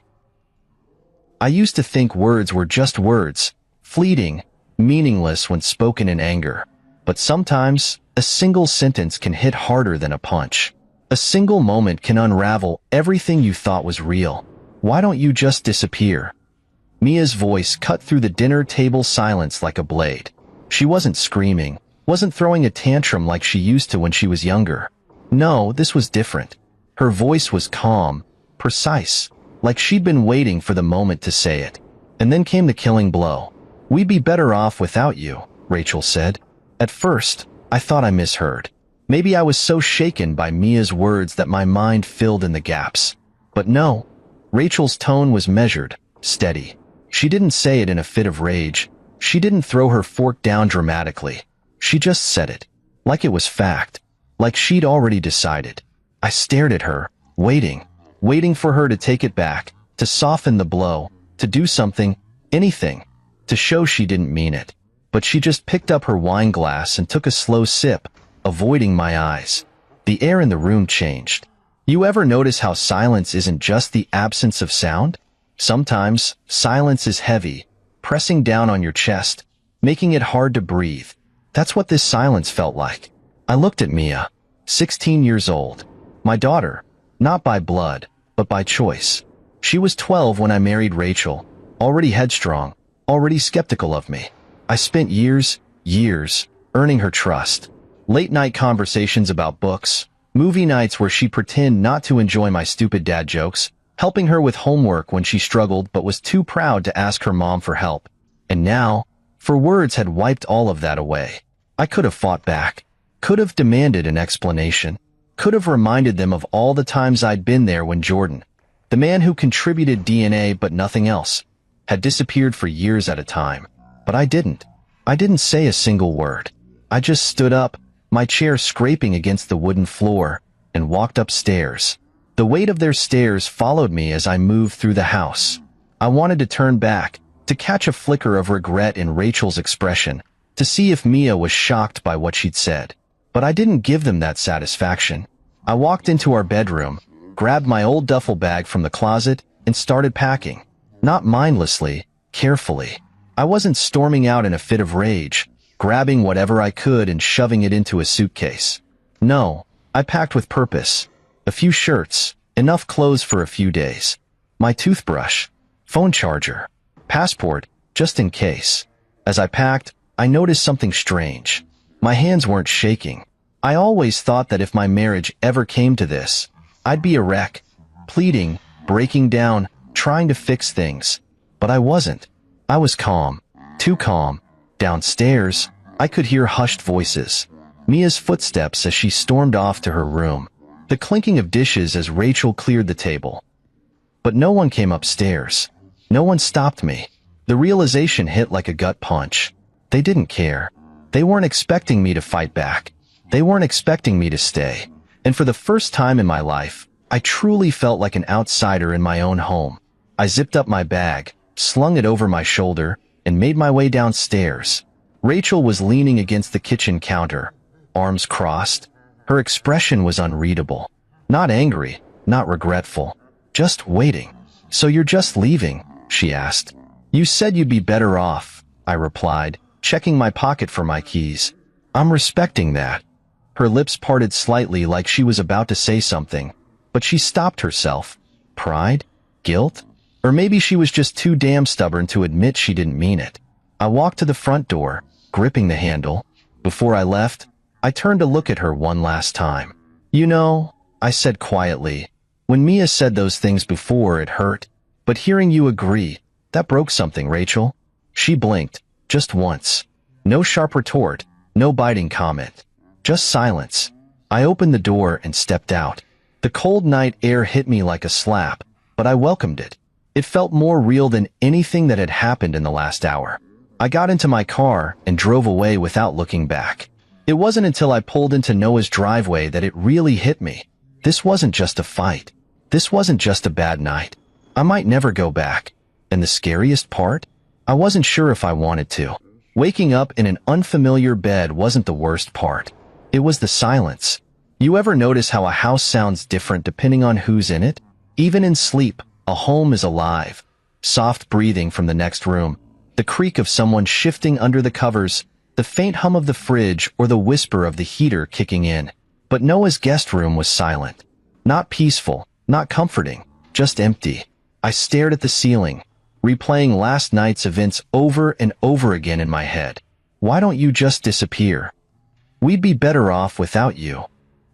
A: I used to think words were just words, fleeting, meaningless when spoken in anger. But sometimes, a single sentence can hit harder than a punch. A single moment can unravel everything you thought was real. Why don't you just disappear? Mia's voice cut through the dinner table silence like a blade. She wasn't screaming, wasn't throwing a tantrum like she used to when she was younger. No, this was different. Her voice was calm, precise, like she'd been waiting for the moment to say it. And then came the killing blow. "We'd be better off without you," Rachel said. At first, I thought I misheard. Maybe I was so shaken by Mia's words that my mind filled in the gaps. But no, Rachel's tone was measured, steady. She didn't say it in a fit of rage. She didn't throw her fork down dramatically. She just said it, like it was fact, like she'd already decided. I stared at her, waiting for her to take it back, to soften the blow, to do something, anything, to show she didn't mean it. But she just picked up her wine glass and took a slow sip, avoiding my eyes. The air in the room changed. You ever notice how silence isn't just the absence of sound? Sometimes, silence is heavy, pressing down on your chest, making it hard to breathe. That's what this silence felt like. I looked at Mia, 16 years old. My daughter, not by blood, but by choice. She was 12 when I married Rachel, already headstrong, already skeptical of me. I spent years, earning her trust. Late-night conversations about books, movie nights where she'd pretend not to enjoy my stupid dad jokes, helping her with homework when she struggled but was too proud to ask her mom for help. And now, for words had wiped all of that away. I could have fought back, could have demanded an explanation, could have reminded them of all the times I'd been there when Jordan, the man who contributed DNA but nothing else, had disappeared for years at a time. But I didn't. I didn't say a single word. I just stood up, my chair scraping against the wooden floor, and walked upstairs. The weight of their stares followed me as I moved through the house. I wanted to turn back, to catch a flicker of regret in Rachel's expression, to see if Mia was shocked by what she'd said. But I didn't give them that satisfaction. I walked into our bedroom, grabbed my old duffel bag from the closet, and started packing. Not mindlessly, carefully. I wasn't storming out in a fit of rage, grabbing whatever I could and shoving it into a suitcase. No, I packed with purpose. A few shirts, enough clothes for a few days. My toothbrush, phone charger, passport, just in case. As I packed, I noticed something strange. My hands weren't shaking. I always thought that if my marriage ever came to this, I'd be a wreck, pleading, breaking down, trying to fix things. But I wasn't. I was calm, too calm. Downstairs, I could hear hushed voices. Mia's footsteps as she stormed off to her room. The clinking of dishes as Rachel cleared the table. But no one came upstairs. No one stopped me. The realization hit like a gut punch. They didn't care. They weren't expecting me to fight back. They weren't expecting me to stay. And for the first time in my life, I truly felt like an outsider in my own home. I zipped up my bag, slung it over my shoulder, and made my way downstairs. Rachel was leaning against the kitchen counter, arms crossed. Her expression was unreadable. Not angry, not regretful, just waiting. "So you're just leaving?" she asked. "You said you'd be better off," I replied, checking my pocket for my keys. "I'm respecting that." Her lips parted slightly like she was about to say something, but she stopped herself. Pride? Guilt? Or maybe she was just too damn stubborn to admit she didn't mean it. I walked to the front door, gripping the handle. Before I left, I turned to look at her one last time. "You know," I said quietly, "when Mia said those things before, it hurt. But hearing you agree, that broke something, Rachel." She blinked, just once. No sharp retort, no biting comment. Just silence. I opened the door and stepped out. The cold night air hit me like a slap, but I welcomed it. It felt more real than anything that had happened in the last hour. I got into my car and drove away without looking back. It wasn't until I pulled into Noah's driveway that it really hit me. This wasn't just a fight. This wasn't just a bad night. I might never go back. And the scariest part? I wasn't sure if I wanted to. Waking up in an unfamiliar bed wasn't the worst part. It was the silence. You ever notice how a house sounds different depending on who's in it? Even in sleep, a home is alive. Soft breathing from the next room, the creak of someone shifting under the covers, the faint hum of the fridge or the whisper of the heater kicking in. But Noah's guest room was silent. Not peaceful, not comforting, just empty. I stared at the ceiling, replaying last night's events over and over again in my head. Why don't you just disappear? We'd be better off without you.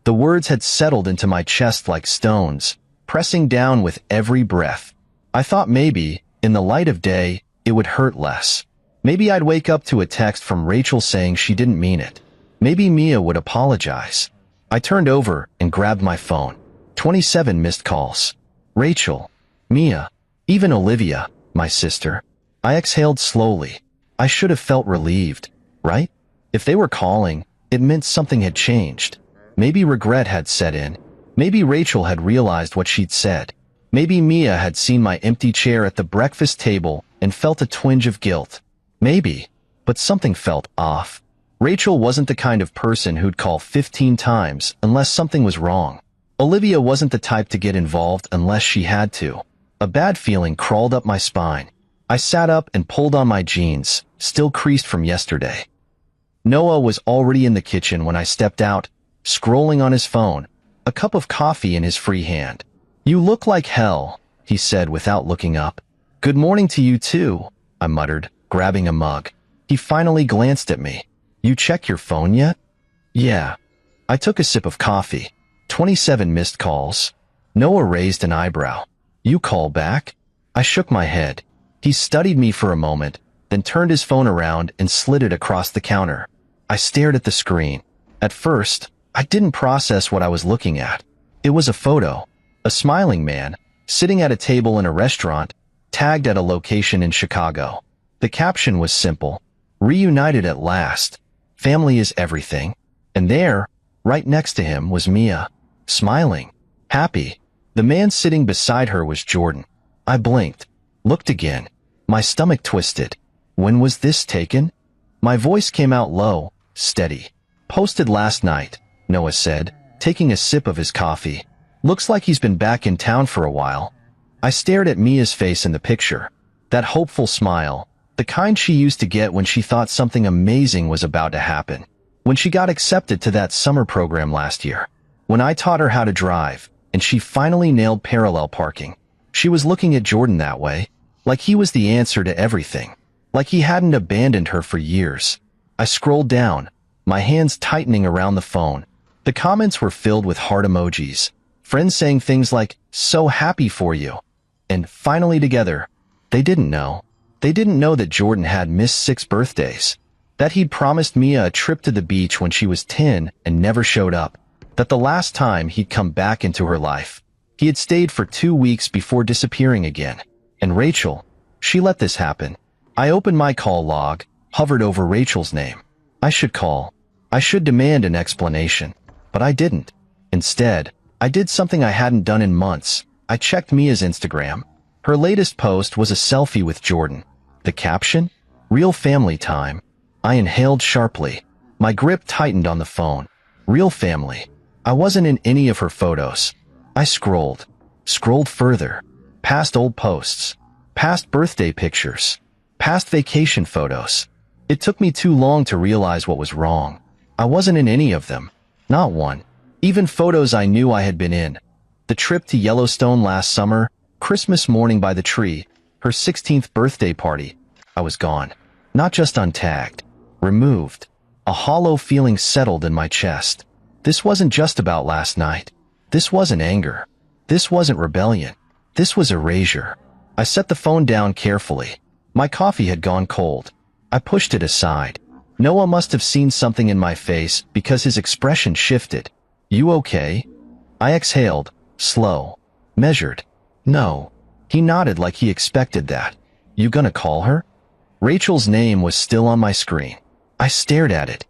A: The words had settled into my chest like stones, pressing down with every breath. I thought maybe, in the light of day, it would hurt less. Maybe I'd wake up to a text from Rachel saying she didn't mean it. Maybe Mia would apologize. I turned over and grabbed my phone. 27 missed calls. Rachel, Mia, even Olivia, my sister. I exhaled slowly. I should have felt relieved, right? If they were calling, it meant something had changed. Maybe regret had set in. Maybe Rachel had realized what she'd said. Maybe Mia had seen my empty chair at the breakfast table and felt a twinge of guilt. Maybe, but something felt off. Rachel wasn't the kind of person who'd call 15 times unless something was wrong. Olivia wasn't the type to get involved unless she had to. A bad feeling crawled up my spine. I sat up and pulled on my jeans, still creased from yesterday. Noah was already in the kitchen when I stepped out, scrolling on his phone, a cup of coffee in his free hand. "You look like hell," he said without looking up. "Good morning to you too," I muttered, grabbing a mug. He finally glanced at me. "You check your phone yet?" "Yeah." I took a sip of coffee. 27 missed calls. Noah raised an eyebrow. "You call back?" I shook my head. He studied me for a moment, then turned his phone around and slid it across the counter. I stared at the screen. At first, I didn't process what I was looking at. It was a photo. A smiling man, sitting at a table in a restaurant, tagged at a location in Chicago. The caption was simple: "Reunited at last. Family is everything." And there, right next to him, was Mia, smiling, happy. The man sitting beside her was Jordan. I blinked, looked again. My stomach twisted. When was this taken? My voice came out low, steady. "Posted last night," Noah said, taking a sip of his coffee. "Looks like he's been back in town for a while." I stared at Mia's face in the picture. That hopeful smile, the kind she used to get when she thought something amazing was about to happen. When she got accepted to that summer program last year. When I taught her how to drive, and she finally nailed parallel parking. She was looking at Jordan that way, like he was the answer to everything. Like he hadn't abandoned her for years. I scrolled down, my hands tightening around the phone. The comments were filled with heart emojis. Friends saying things like, "So happy for you." And finally together. They didn't know. They didn't know that Jordan had missed 6 birthdays. That he'd promised Mia a trip to the beach when she was 10 and never showed up. That the last time he'd come back into her life, he had stayed for 2 weeks before disappearing again. And Rachel, she let this happen. I opened my call log, hovered over Rachel's name. I should call. I should demand an explanation. But I didn't. Instead, I did something I hadn't done in months. I checked Mia's Instagram. Her latest post was a selfie with Jordan. The caption? "Real family time." I inhaled sharply. My grip tightened on the phone. Real family. I wasn't in any of her photos. I scrolled further, past old posts, past birthday pictures, past vacation photos. It took me too long to realize what was wrong. I wasn't in any of them. Not one. Even photos I knew I had been in. The trip to Yellowstone last summer, Christmas morning by the tree, her 16th birthday party. I was gone. Not just untagged. Removed. A hollow feeling settled in my chest. This wasn't just about last night. This wasn't anger. This wasn't rebellion. This was erasure. I set the phone down carefully. My coffee had gone cold. I pushed it aside. Noah must have seen something in my face because his expression shifted. "You okay?" I exhaled, slow, measured. "No." He nodded like he expected that. "You gonna call her?" Rachel's name was still on my screen. I stared at it.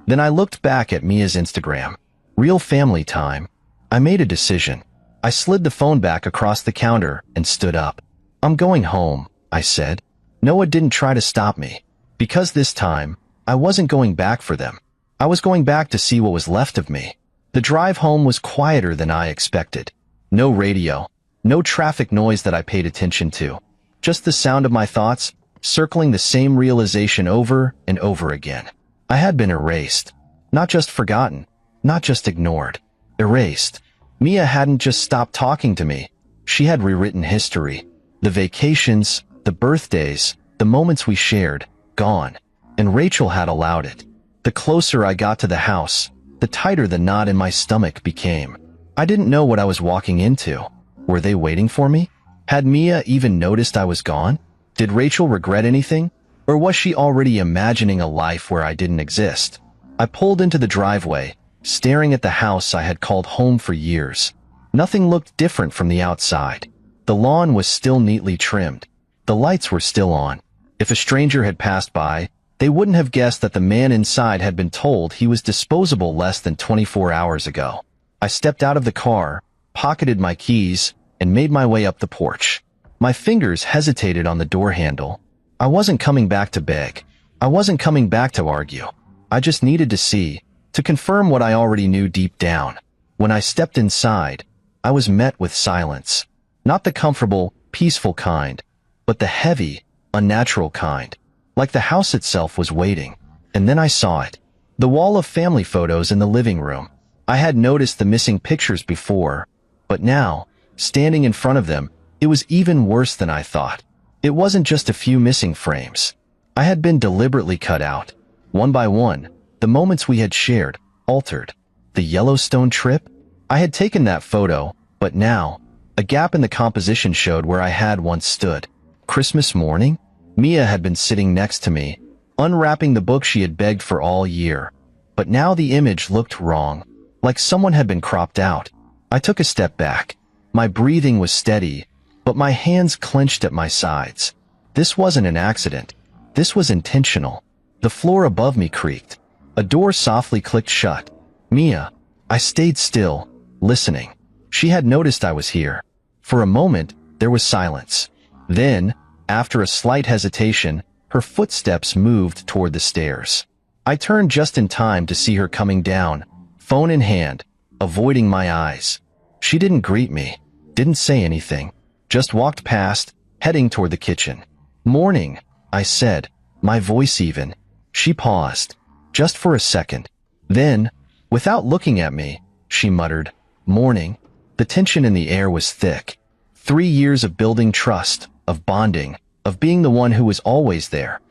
A: Then I looked back at Mia's Instagram. Real family time. I made a decision. I slid the phone back across the counter and stood up. "I'm going home," I said. Noah didn't try to stop me. Because this time, I wasn't going back for them. I was going back to see what was left of me. The drive home was quieter than I expected. No radio, no traffic noise that I paid attention to. Just the sound of my thoughts, circling the same realization over and over again. I had been erased. Not just forgotten, not just ignored. Erased. Mia hadn't just stopped talking to me. She had rewritten history. The vacations, the birthdays, the moments we shared, gone. And Rachel had allowed it. The closer I got to the house, the tighter the knot in my stomach became. I didn't know what I was walking into. Were they waiting for me? Had Mia even noticed I was gone? Did Rachel regret anything? Or was she already imagining a life where I didn't exist? I pulled into the driveway, staring at the house I had called home for years. Nothing looked different from the outside. The lawn was still neatly trimmed. The lights were still on. If a stranger had passed by, they wouldn't have guessed that the man inside had been told he was disposable less than 24 hours ago. I stepped out of the car, pocketed my keys, and made my way up the porch. My fingers hesitated on the door handle. I wasn't coming back to beg. I wasn't coming back to argue. I just needed to see, to confirm what I already knew deep down. When I stepped inside, I was met with silence. Not the comfortable, peaceful kind, but the heavy, unnatural kind. Like the house itself was waiting. And then I saw it. The wall of family photos in the living room. I had noticed the missing pictures before, but now, standing in front of them, it was even worse than I thought. It wasn't just a few missing frames. I had been deliberately cut out. One by one, the moments we had shared, altered. The Yellowstone trip? I had taken that photo, but now, a gap in the composition showed where I had once stood. Christmas morning? Mia had been sitting next to me, unwrapping the book she had begged for all year. But now the image looked wrong, like someone had been cropped out. I took a step back. My breathing was steady, but my hands clenched at my sides. This wasn't an accident. This was intentional. The floor above me creaked. A door softly clicked shut. Mia. I stayed still, listening. She had noticed I was here. For a moment, there was silence. Then, after a slight hesitation, her footsteps moved toward the stairs. I turned just in time to see her coming down, phone in hand, avoiding my eyes. She didn't greet me, didn't say anything, just walked past, heading toward the kitchen. Morning, I said, my voice even. She paused, just for a second. Then, without looking at me, she muttered, morning. The tension in the air was thick. 3 years of building trust, of bonding, of being the one who was always there.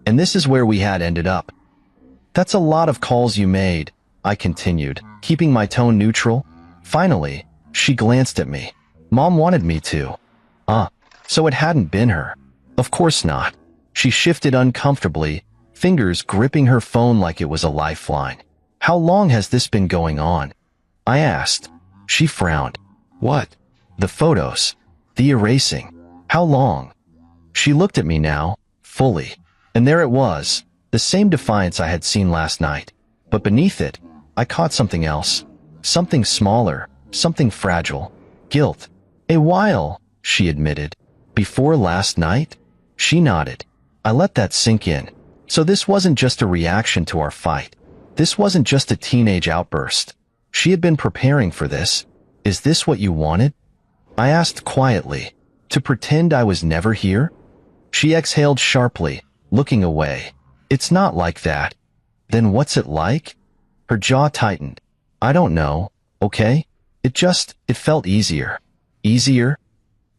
A: And this is where we had ended up. That's a lot of calls you made, I continued, keeping my tone neutral. Finally, she glanced at me. Mom wanted me to. So it hadn't been her. Of course not. She shifted uncomfortably, fingers gripping her phone like it was a lifeline. How long has this been going on? I asked. She frowned. What? The photos. The erasing. How long? She looked at me now, fully. And there it was, the same defiance I had seen last night. But beneath it, I caught something else. Something smaller, something fragile. Guilt. A while, she admitted. Before last night? She nodded. I let that sink in. So this wasn't just a reaction to our fight. This wasn't just a teenage outburst. She had been preparing for this. Is this what you wanted? I asked quietly. To pretend I was never here? She exhaled sharply, looking away. It's not like that. Then what's it like? Her jaw tightened. I don't know, okay? It felt easier. Easier?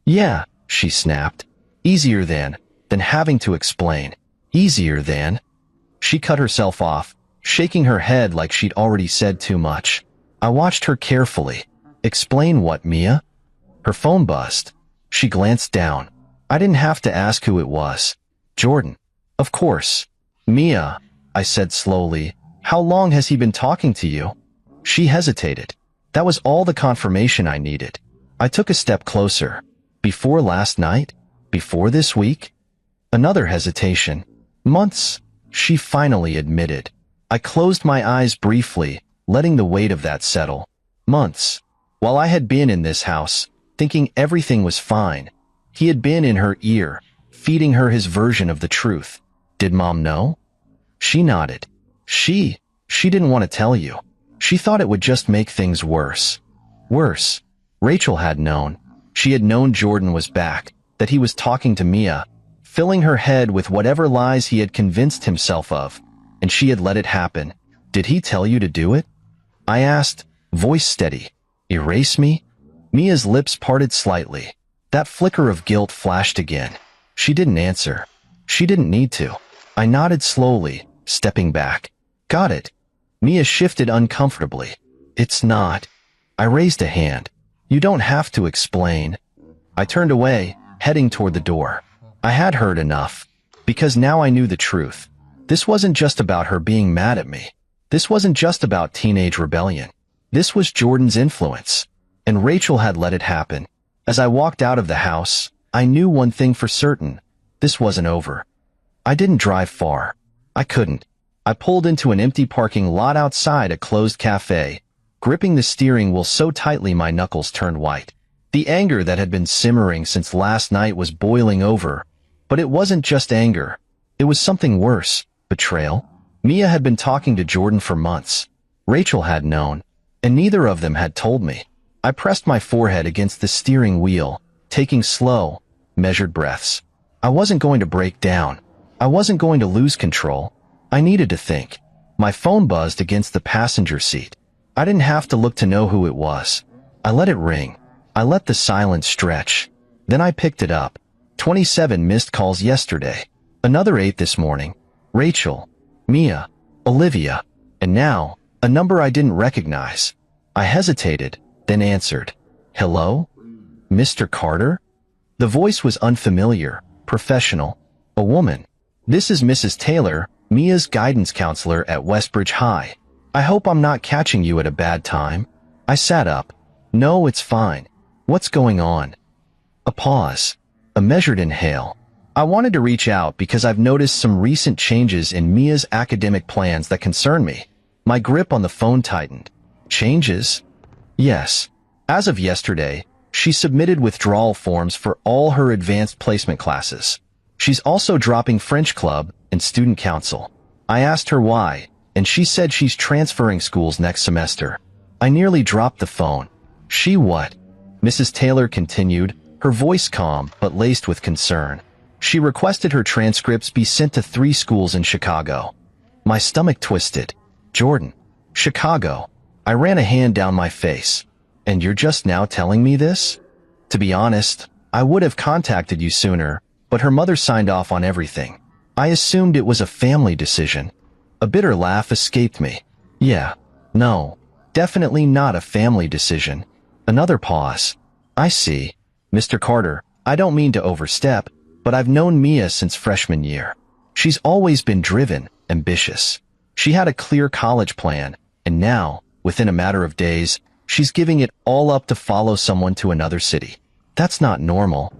A: Yeah, she snapped. Easier than having to explain. Easier than. She cut herself off, shaking her head like she'd already said too much. I watched her carefully. Explain what, Mia? Her phone buzzed. She glanced down. I didn't have to ask who it was. Jordan. Of course. Mia, I said slowly. How long has he been talking to you? She hesitated. That was all the confirmation I needed. I took a step closer. Before last night? Before this week? Another hesitation. Months, she finally admitted. I closed my eyes briefly, letting the weight of that settle. Months. While I had been in this house, thinking everything was fine, he had been in her ear, feeding her his version of the truth. Did Mom know? She nodded. She didn't want to tell you. She thought it would just make things worse. Worse. Rachel had known. She had known Jordan was back, that he was talking to Mia, filling her head with whatever lies he had convinced himself of, and she had let it happen. Did he tell you to do it? I asked, voice steady. Erase me? Mia's lips parted slightly. That flicker of guilt flashed again. She didn't answer. She didn't need to. I nodded slowly, stepping back. Got it. Mia shifted uncomfortably. It's not. I raised a hand. You don't have to explain. I turned away, heading toward the door. I had heard enough, because now I knew the truth. This wasn't just about her being mad at me. This wasn't just about teenage rebellion. This was Jordan's influence. And Rachel had let it happen. As I walked out of the house, I knew one thing for certain. This wasn't over. I didn't drive far. I couldn't. I pulled into an empty parking lot outside a closed cafe, gripping the steering wheel so tightly my knuckles turned white. The anger that had been simmering since last night was boiling over. But it wasn't just anger. It was something worse. Betrayal. Mia had been talking to Jordan for months. Rachel had known. And neither of them had told me. I pressed my forehead against the steering wheel, taking slow, measured breaths. I wasn't going to break down. I wasn't going to lose control. I needed to think. My phone buzzed against the passenger seat. I didn't have to look to know who it was. I let it ring. I let the silence stretch. Then I picked it up. 27 missed calls yesterday. Another 8 this morning. Rachel, Mia, Olivia, and now, a number I didn't recognize. I hesitated, then answered. Hello? Mr. Carter? The voice was unfamiliar, professional. A woman. This is Mrs. Taylor, Mia's guidance counselor at Westbridge High. I hope I'm not catching you at a bad time. I sat up. No, it's fine. What's going on? A pause. A measured inhale. I wanted to reach out because I've noticed some recent changes in Mia's academic plans that concern me. My grip on the phone tightened. Changes? Yes. As of yesterday, she submitted withdrawal forms for all her advanced placement classes. She's also dropping French club and student council. I asked her why, and she said she's transferring schools next semester. I nearly dropped the phone. She what? Mrs. Taylor continued, her voice calm but laced with concern. She requested her transcripts be sent to 3 schools in Chicago. My stomach twisted. Jordan. Chicago. I ran a hand down my face. And you're just now telling me this? To be honest, I would have contacted you sooner, but her mother signed off on everything. I assumed it was a family decision. A bitter laugh escaped me. Yeah. No. Definitely not a family decision. Another pause. I see. Mr. Carter, I don't mean to overstep, but I've known Mia since freshman year. She's always been driven, ambitious. She had a clear college plan, and now, within a matter of days, she's giving it all up to follow someone to another city. That's not normal.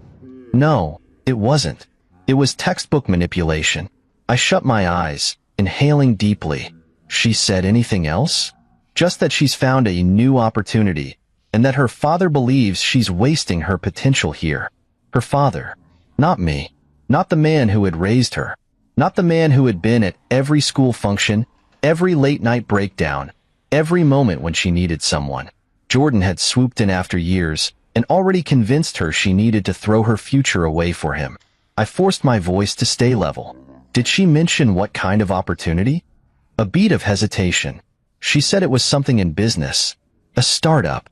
A: No, it wasn't. It was textbook manipulation. I shut my eyes, inhaling deeply. She said anything else? Just that she's found a new opportunity, and that her father believes she's wasting her potential here. Her father. Not me. Not the man who had raised her. Not the man who had been at every school function, every late-night breakdown, every moment when she needed someone. Jordan had swooped in after years and already convinced her she needed to throw her future away for him. I forced my voice to stay level. Did she mention what kind of opportunity? A beat of hesitation. She said it was something in business. A startup.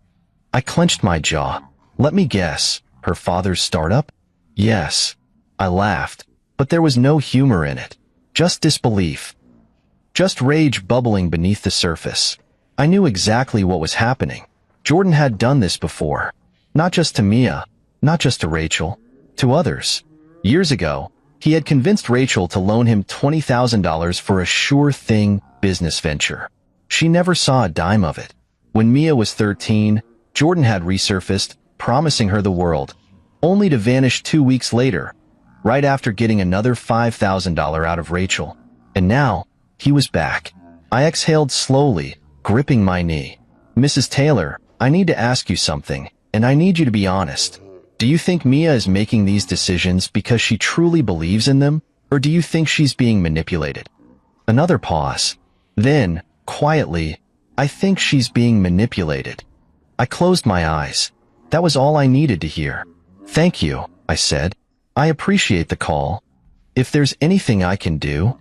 A: I clenched my jaw. Let me guess. Her father's startup? Yes. I laughed, but there was no humor in it. Just disbelief. Just rage bubbling beneath the surface. I knew exactly what was happening. Jordan had done this before. Not just to Mia, not just to Rachel, to others. Years ago, he had convinced Rachel to loan him $20,000 for a sure-thing business venture. She never saw a dime of it. When Mia was 13, Jordan had resurfaced, promising her the world, only to vanish 2 weeks later, right after getting another $5,000 out of Rachel. And now, he was back. I exhaled slowly, gripping my knee. Mrs. Taylor, I need to ask you something, and I need you to be honest. Do you think Mia is making these decisions because she truly believes in them, or do you think she's being manipulated? Another pause. Then, quietly, I think she's being manipulated. I closed my eyes. That was all I needed to hear. Thank you, I said. I appreciate the call. If there's anything I can do,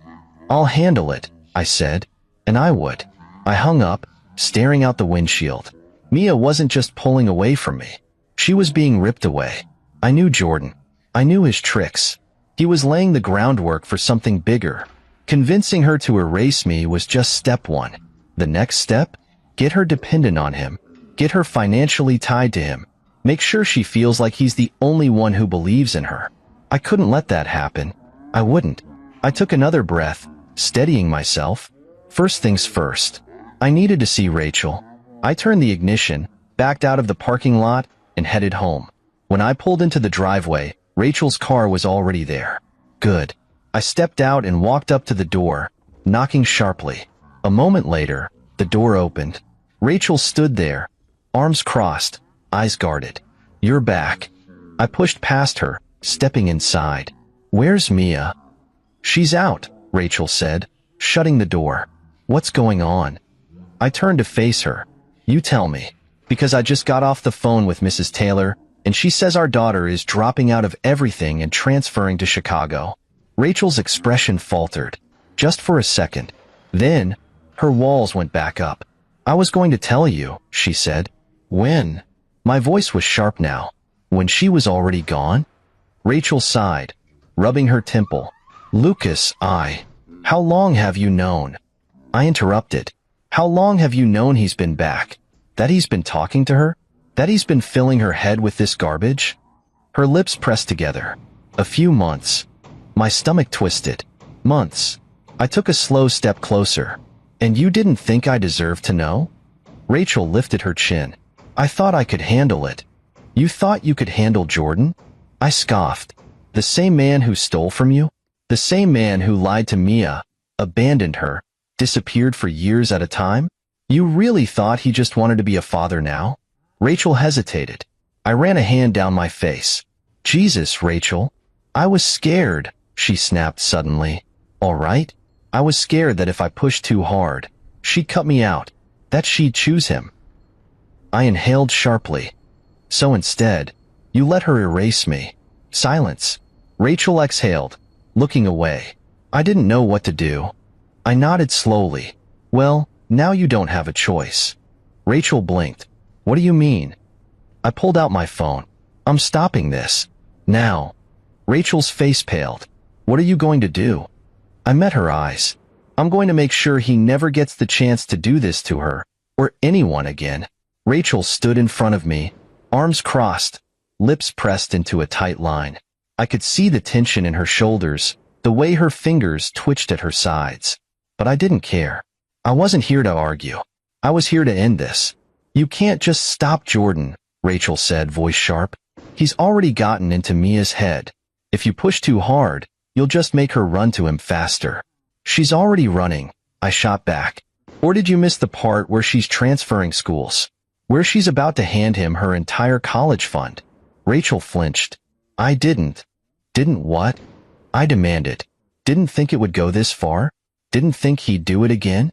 A: I'll handle it, I said. And I would. I hung up, staring out the windshield. Mia wasn't just pulling away from me. She was being ripped away. I knew Jordan. I knew his tricks. He was laying the groundwork for something bigger. Convincing her to erase me was just step one. The next step? Get her dependent on him. Get her financially tied to him. Make sure she feels like he's the only one who believes in her. I couldn't let that happen. I wouldn't. I took another breath, steadying myself. First things first. I needed to see Rachel. I turned the ignition, backed out of the parking lot, and headed home. When I pulled into the driveway, Rachel's car was already there. Good. I stepped out and walked up to the door, knocking sharply. A moment later, the door opened. Rachel stood there, arms crossed, eyes guarded. "You're back." I pushed past her, stepping inside. "Where's Mia?" "She's out," Rachel said, shutting the door. "What's going on?" I turned to face her. "You tell me, because I just got off the phone with Mrs. Taylor, and she says our daughter is dropping out of everything and transferring to Chicago." Rachel's expression faltered, just for a second. Then, her walls went back up. "I was going to tell you," she said. "When?" My voice was sharp now. "When she was already gone?" Rachel sighed, rubbing her temple. "Lucas, How long have you known?" I interrupted. "How long have you known he's been back? That he's been talking to her? That he's been filling her head with this garbage?" Her lips pressed together. "A few months." My stomach twisted. "Months." I took a slow step closer. "And you didn't think I deserved to know?" Rachel lifted her chin. "I thought I could handle it." "You thought you could handle Jordan?" I scoffed. "The same man who stole from you? The same man who lied to Mia, abandoned her, disappeared for years at a time? You really thought he just wanted to be a father now?" Rachel hesitated. I ran a hand down my face. "Jesus, Rachel. I was scared," she snapped suddenly. "All right? I was scared that if I pushed too hard, she'd cut me out, that she'd choose him." I inhaled sharply. "So instead, you let her erase me." Silence. Rachel exhaled, looking away. I didn't know what to do. I nodded slowly. "Well, now you don't have a choice." Rachel blinked. "What do you mean?" I pulled out my phone. "I'm stopping this. Now." Rachel's face paled. "What are you going to do?" I met her eyes. "I'm going to make sure he never gets the chance to do this to her, or anyone again." Rachel stood in front of me, arms crossed, lips pressed into a tight line. I could see the tension in her shoulders, the way her fingers twitched at her sides. But I didn't care. I wasn't here to argue. I was here to end this. "You can't just stop Jordan," Rachel said, voice sharp. "He's already gotten into Mia's head. If you push too hard, you'll just make her run to him faster." "She's already running," I shot back. "Or did you miss the part where she's transferring schools? Where she's about to hand him her entire college fund?" Rachel flinched. "I didn't." "Didn't what?" I demanded. "Didn't think it would go this far? Didn't think he'd do it again?"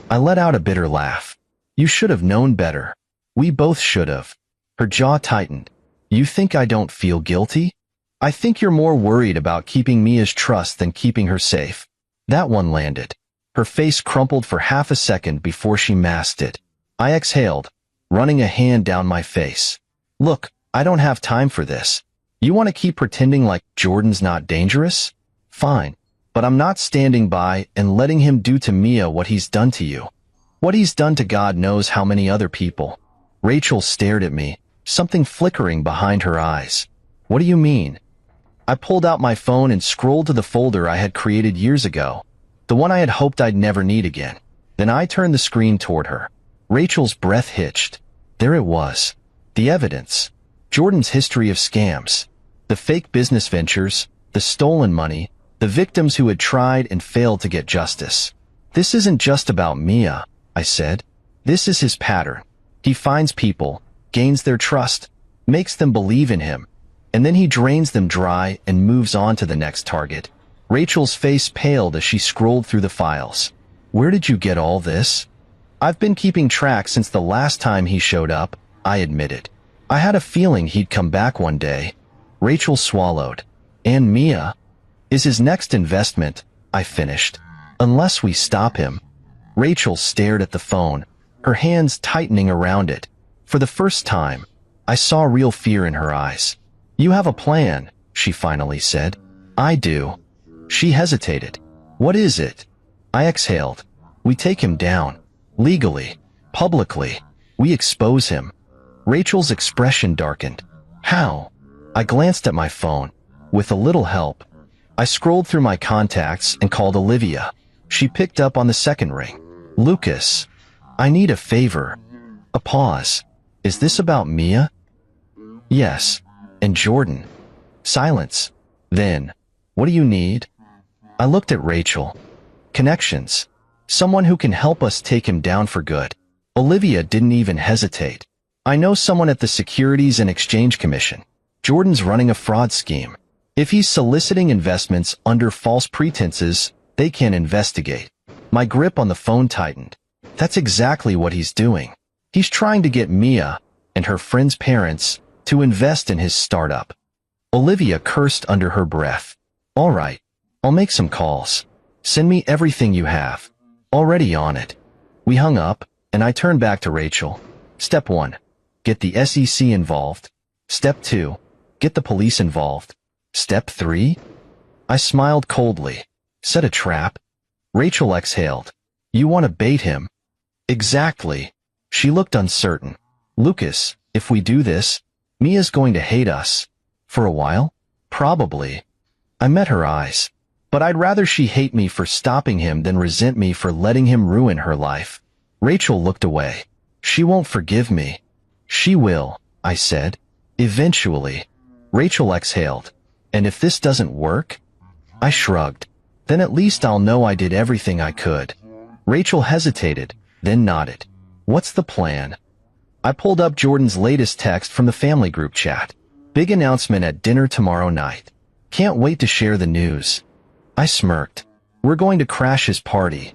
A: I let out a bitter laugh. "You should have known better. We both should have." Her jaw tightened. "You think I don't feel guilty? I think you're more worried about keeping Mia's trust than keeping her safe." That one landed. Her face crumpled for half a second before she masked it. I exhaled, running a hand down my face. "Look, I don't have time for this. You want to keep pretending like Jordan's not dangerous? Fine. But I'm not standing by and letting him do to Mia what he's done to you. What he's done to God knows how many other people." Rachel stared at me, something flickering behind her eyes. "What do you mean?" I pulled out my phone and scrolled to the folder I had created years ago, the one I had hoped I'd never need again. Then I turned the screen toward her. Rachel's breath hitched. There it was. The evidence. Jordan's history of scams. The fake business ventures, the stolen money, the victims who had tried and failed to get justice. "This isn't just about Mia," I said. "This is his pattern. He finds people, gains their trust, makes them believe in him, and then he drains them dry and moves on to the next target." Rachel's face paled as she scrolled through the files. "Where did you get all this?" "I've been keeping track since the last time he showed up," I admitted. "I had a feeling he'd come back one day." Rachel swallowed. "And Mia is his next investment," I finished. "Unless we stop him." Rachel stared at the phone, her hands tightening around it. For the first time, I saw real fear in her eyes. "You have a plan," she finally said. "I do." She hesitated. "What is it?" I exhaled. "We take him down. Legally. Publicly. We expose him." Rachel's expression darkened. "How?" I glanced at my phone. "With a little help." I scrolled through my contacts and called Olivia. She picked up on the second ring. Lucas, I need a favor. A pause. Is this about Mia? Yes. And Jordan? Silence. Then, what do you need? I looked at Rachel. Connections. Someone who can help us take him down for good. Olivia didn't even hesitate. I know someone at the Securities and Exchange Commission. Jordan's running a fraud scheme. If he's soliciting investments under false pretenses, they can investigate. My grip on the phone tightened. That's exactly what he's doing. He's trying to get Mia and her friend's parents to invest in his startup. Olivia cursed under her breath. All right, I'll make some calls. Send me everything you have. Already on it. We hung up, and I turned back to Rachel. Step 1. Get the SEC involved. Step 2. Get the police involved. Step 3? I smiled coldly. Set a trap? Rachel exhaled. You want to bait him? Exactly. She looked uncertain. Lucas, if we do this, Mia's going to hate us. For a while? Probably. I met her eyes. But I'd rather she hate me for stopping him than resent me for letting him ruin her life. Rachel looked away. She won't forgive me. She will, I said. Eventually. Rachel exhaled. And if this doesn't work? I shrugged. Then at least I'll know I did everything I could. Rachel hesitated, then nodded. What's the plan? I pulled up Jordan's latest text from the family group chat. Big announcement at dinner tomorrow night. Can't wait to share the news. I smirked. We're going to crash his party.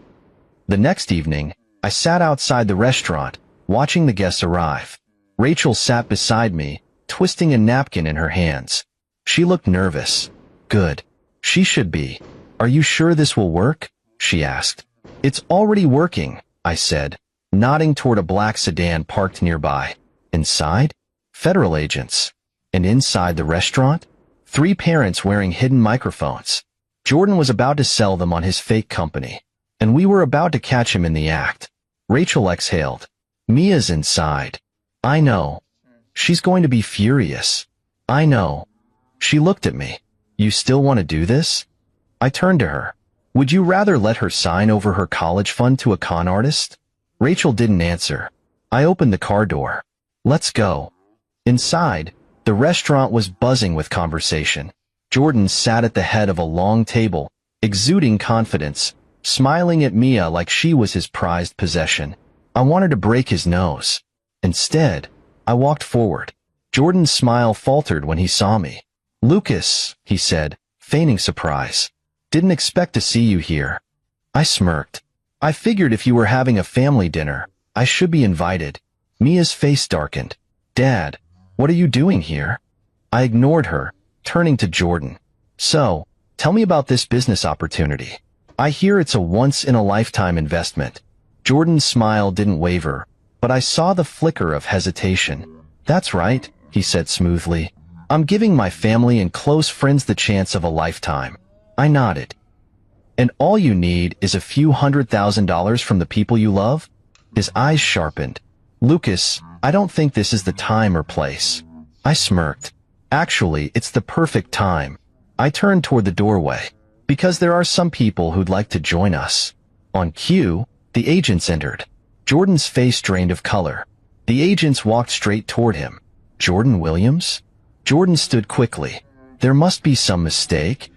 A: The next evening, I sat outside the restaurant, watching the guests arrive. Rachel sat beside me, twisting a napkin in her hands. She looked nervous. Good. She should be. Are you sure this will work? She asked. It's already working, I said, nodding toward a black sedan parked nearby. Inside? Federal agents. And inside the restaurant? 3 parents wearing hidden microphones. Jordan was about to sell them on his fake company, and we were about to catch him in the act. Rachel exhaled. Mia's inside. I know. She's going to be furious. I know. She looked at me. You still want to do this? I turned to her. Would you rather let her sign over her college fund to a con artist? Rachel didn't answer. I opened the car door. Let's go. Inside, the restaurant was buzzing with conversation. Jordan sat at the head of a long table, exuding confidence, smiling at Mia like she was his prized possession. I wanted to break his nose. Instead, I walked forward. Jordan's smile faltered when he saw me. Lucas, he said, feigning surprise. Didn't expect to see you here. I smirked. I figured if you were having a family dinner, I should be invited. Mia's face darkened. Dad, what are you doing here? I ignored her, turning to Jordan. So, tell me about this business opportunity. I hear it's a once-in-a-lifetime investment. Jordan's smile didn't waver, but I saw the flicker of hesitation. That's right, he said smoothly. I'm giving my family and close friends the chance of a lifetime. I nodded. And all you need is a few $100,000 from the people you love? His eyes sharpened. Lucas, I don't think this is the time or place. I smirked. Actually, it's the perfect time. I turned toward the doorway. Because there are some people who'd like to join us. On cue, the agents entered. Jordan's face drained of color. The agents walked straight toward him. Jordan Williams? Jordan stood quickly. There must be some mistake.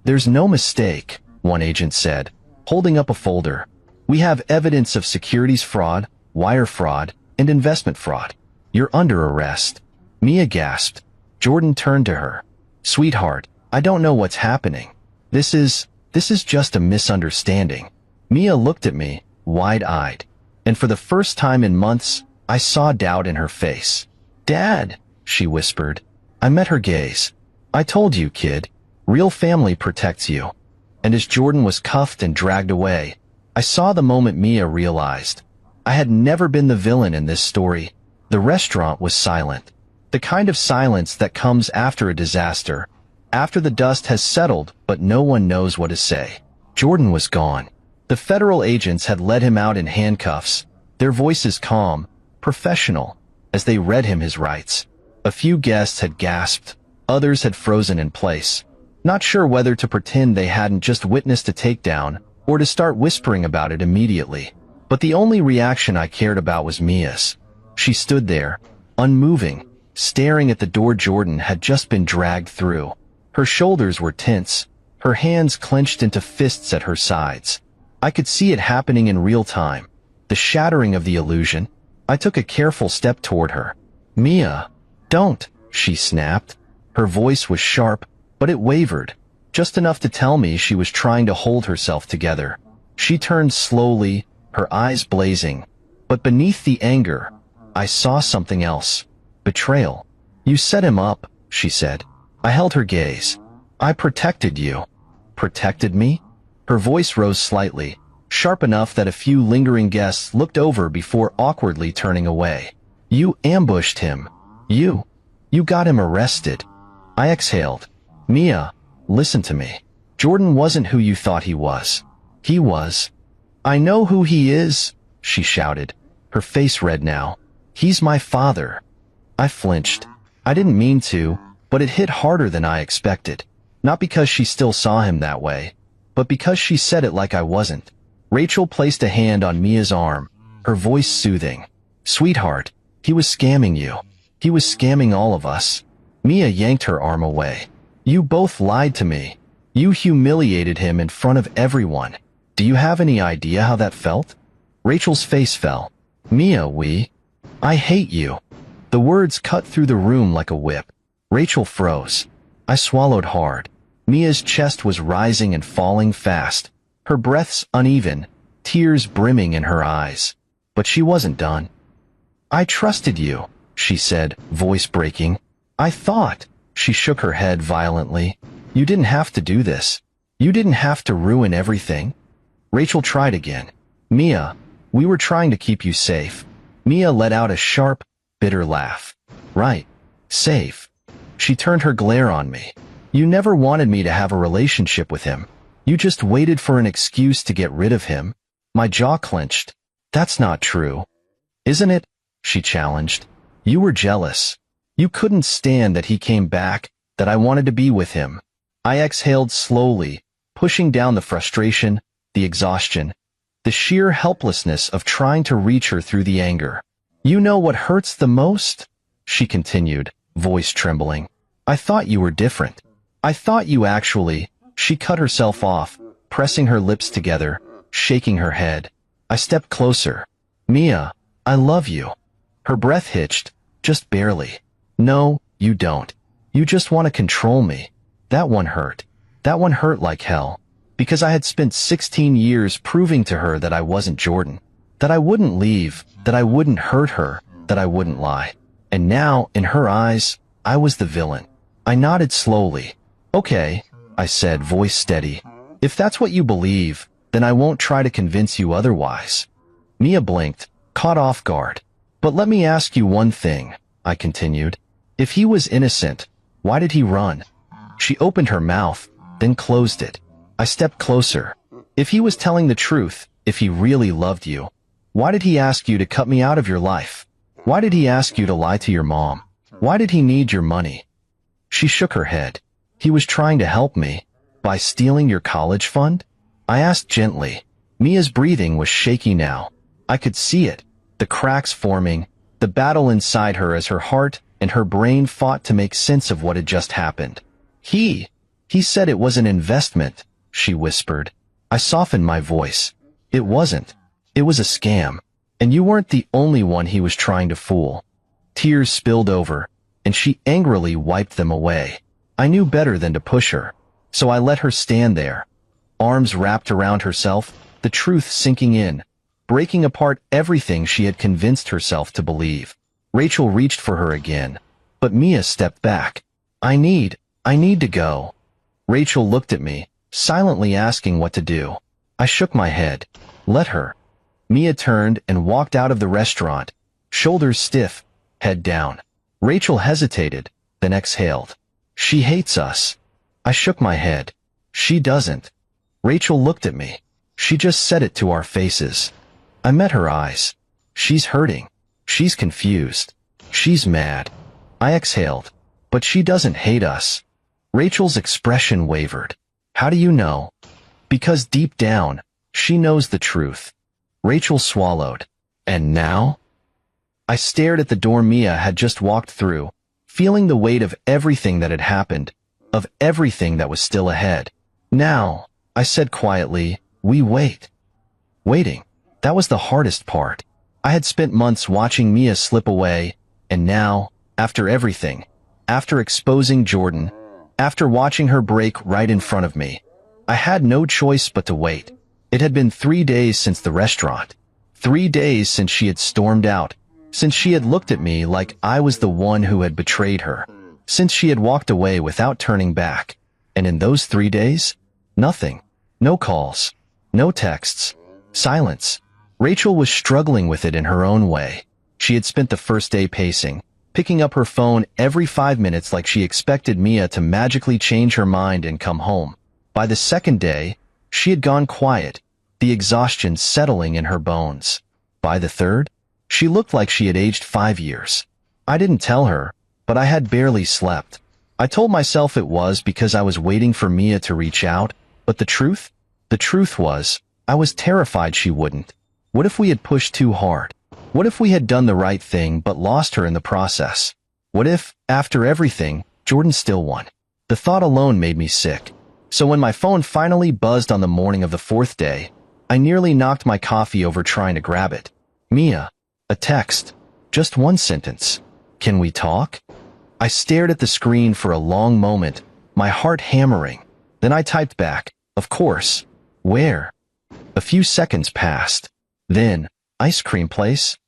A: There's no mistake, one agent said, holding up a folder. We have evidence of securities fraud, wire fraud, and investment fraud. You're under arrest. Mia gasped. Jordan turned to her. Sweetheart, I don't know what's happening. This is just a misunderstanding. Mia looked at me, wide-eyed. And for the first time in months, I saw doubt in her face. Dad, she whispered. I met her gaze. I told you, kid. Real family protects you. And as Jordan was cuffed and dragged away, I saw the moment Mia realized. I had never been the villain in this story. The restaurant was silent. The kind of silence that comes after a disaster, after the dust has settled but no one knows what to say. Jordan was gone. The federal agents had led him out in handcuffs, their voices calm, professional, as they read him his rights. A few guests had gasped, others had frozen in place, not sure whether to pretend they hadn't just witnessed a takedown or to start whispering about it immediately. But the only reaction I cared about was Mia's. She stood there, unmoving, staring at the door Jordan had just been dragged through. Her shoulders were tense, her hands clenched into fists at her sides. I could see it happening in real time, the shattering of the illusion. I took a careful step toward her. "Mia, don't," she snapped. Her voice was sharp, but it wavered, just enough to tell me she was trying to hold herself together. She turned slowly, her eyes blazing. But beneath the anger, I saw something else. Betrayal. "You set him up," she said. I held her gaze. "I protected you." "Protected me?" Her voice rose slightly, sharp enough that a few lingering guests looked over before awkwardly turning away. "You ambushed him. You got him arrested." I exhaled. "Mia, listen to me. Jordan wasn't who you thought he was. He was." "I know who he is," she shouted, her face red now. "He's my father." I flinched. I didn't mean to, but it hit harder than I expected. Not because she still saw him that way, but because she said it like I wasn't. Rachel placed a hand on Mia's arm, her voice soothing. "Sweetheart, he was scamming you. He was scamming all of us." Mia yanked her arm away. "You both lied to me. You humiliated him in front of everyone. Do you have any idea how that felt?" Rachel's face fell. "Mia, I hate you." The words cut through the room like a whip. Rachel froze. I swallowed hard. Mia's chest was rising and falling fast, her breaths uneven, tears brimming in her eyes. But she wasn't done. "I trusted you," she said, voice breaking. "I thought," she shook her head violently, "you didn't have to do this. You didn't have to ruin everything." Rachel tried again. "Mia, we were trying to keep you safe." Mia let out a sharp, bitter laugh. "Right. Safe." She turned her glare on me. "You never wanted me to have a relationship with him. You just waited for an excuse to get rid of him." My jaw clenched. "That's not true." "Isn't it?" she challenged. "You were jealous. You couldn't stand that he came back, that I wanted to be with him." I exhaled slowly, pushing down the frustration, the exhaustion, the sheer helplessness of trying to reach her through the anger. "You know what hurts the most?" she continued, voice trembling. "I thought you were different. I thought you actually—" She cut herself off, pressing her lips together, shaking her head. I stepped closer. "Mia, I love you." Her breath hitched, just barely. "No, you don't. You just want to control me." That one hurt. That one hurt like hell. Because I had spent 16 years proving to her that I wasn't Jordan. That I wouldn't leave, that I wouldn't hurt her, that I wouldn't lie. And now, in her eyes, I was the villain. I nodded slowly. "Okay," I said, voice steady. "If that's what you believe, then I won't try to convince you otherwise." Mia blinked, caught off guard. "But let me ask you one thing," I continued. "If he was innocent, why did he run?" She opened her mouth, then closed it. I stepped closer. "If he was telling the truth, if he really loved you, why did he ask you to cut me out of your life? Why did he ask you to lie to your mom? Why did he need your money?" She shook her head. "He was trying to help me. By stealing your college fund?" I asked gently. Mia's breathing was shaky now. I could see it, the cracks forming, the battle inside her as her heart and her brain fought to make sense of what had just happened. He said it was an investment," she whispered. I softened my voice. "It wasn't. It was a scam. And you weren't the only one he was trying to fool." Tears spilled over, and she angrily wiped them away. I knew better than to push her, so I let her stand there, arms wrapped around herself, the truth sinking in, breaking apart everything she had convinced herself to believe. Rachel reached for her again, but Mia stepped back. I need to go." Rachel looked at me, silently asking what to do. I shook my head. "Let her." Mia turned and walked out of the restaurant, shoulders stiff, head down. Rachel hesitated, then exhaled. "She hates us." I shook my head. "She doesn't." Rachel looked at me. "She just said it to our faces." I met her eyes. "She's hurting. She's confused. She's mad." I exhaled. "But she doesn't hate us." Rachel's expression wavered. "How do you know?" "Because deep down, She knows the truth. Rachel swallowed. And now? I stared at the door Mia had just walked through, feeling the weight of everything that had happened, of everything that was still ahead. Now, I said quietly, we wait. Waiting. That was the hardest part. I had spent months watching Mia slip away, and now, after everything, after exposing Jordan, after watching her break right in front of me, I had no choice but to wait. It had been 3 days since the restaurant. 3 days since she had stormed out, since she had looked at me like I was the one who had betrayed her, since she had walked away without turning back. And in those 3 days, nothing. No calls. No texts. Silence. Rachel was struggling with it in her own way. She had spent the first day pacing, picking up her phone every 5 minutes like she expected Mia to magically change her mind and come home. By the second day, she had gone quiet, the exhaustion settling in her bones. By the third, she looked like she had aged 5 years. I didn't tell her, but I had barely slept. I told myself it was because I was waiting for Mia to reach out, but the truth was, I was terrified she wouldn't. What if we had pushed too hard? What if we had done the right thing but lost her in the process? What if, after everything, Jordan still won? The thought alone made me sick. So when my phone finally buzzed on the morning of the 4th day, I nearly knocked my coffee over trying to grab it. Mia. A text. Just one sentence. Can we talk? I stared at the screen for a long moment, my heart hammering. Then I typed back, of course. Where? A few seconds passed. Then, ice cream place?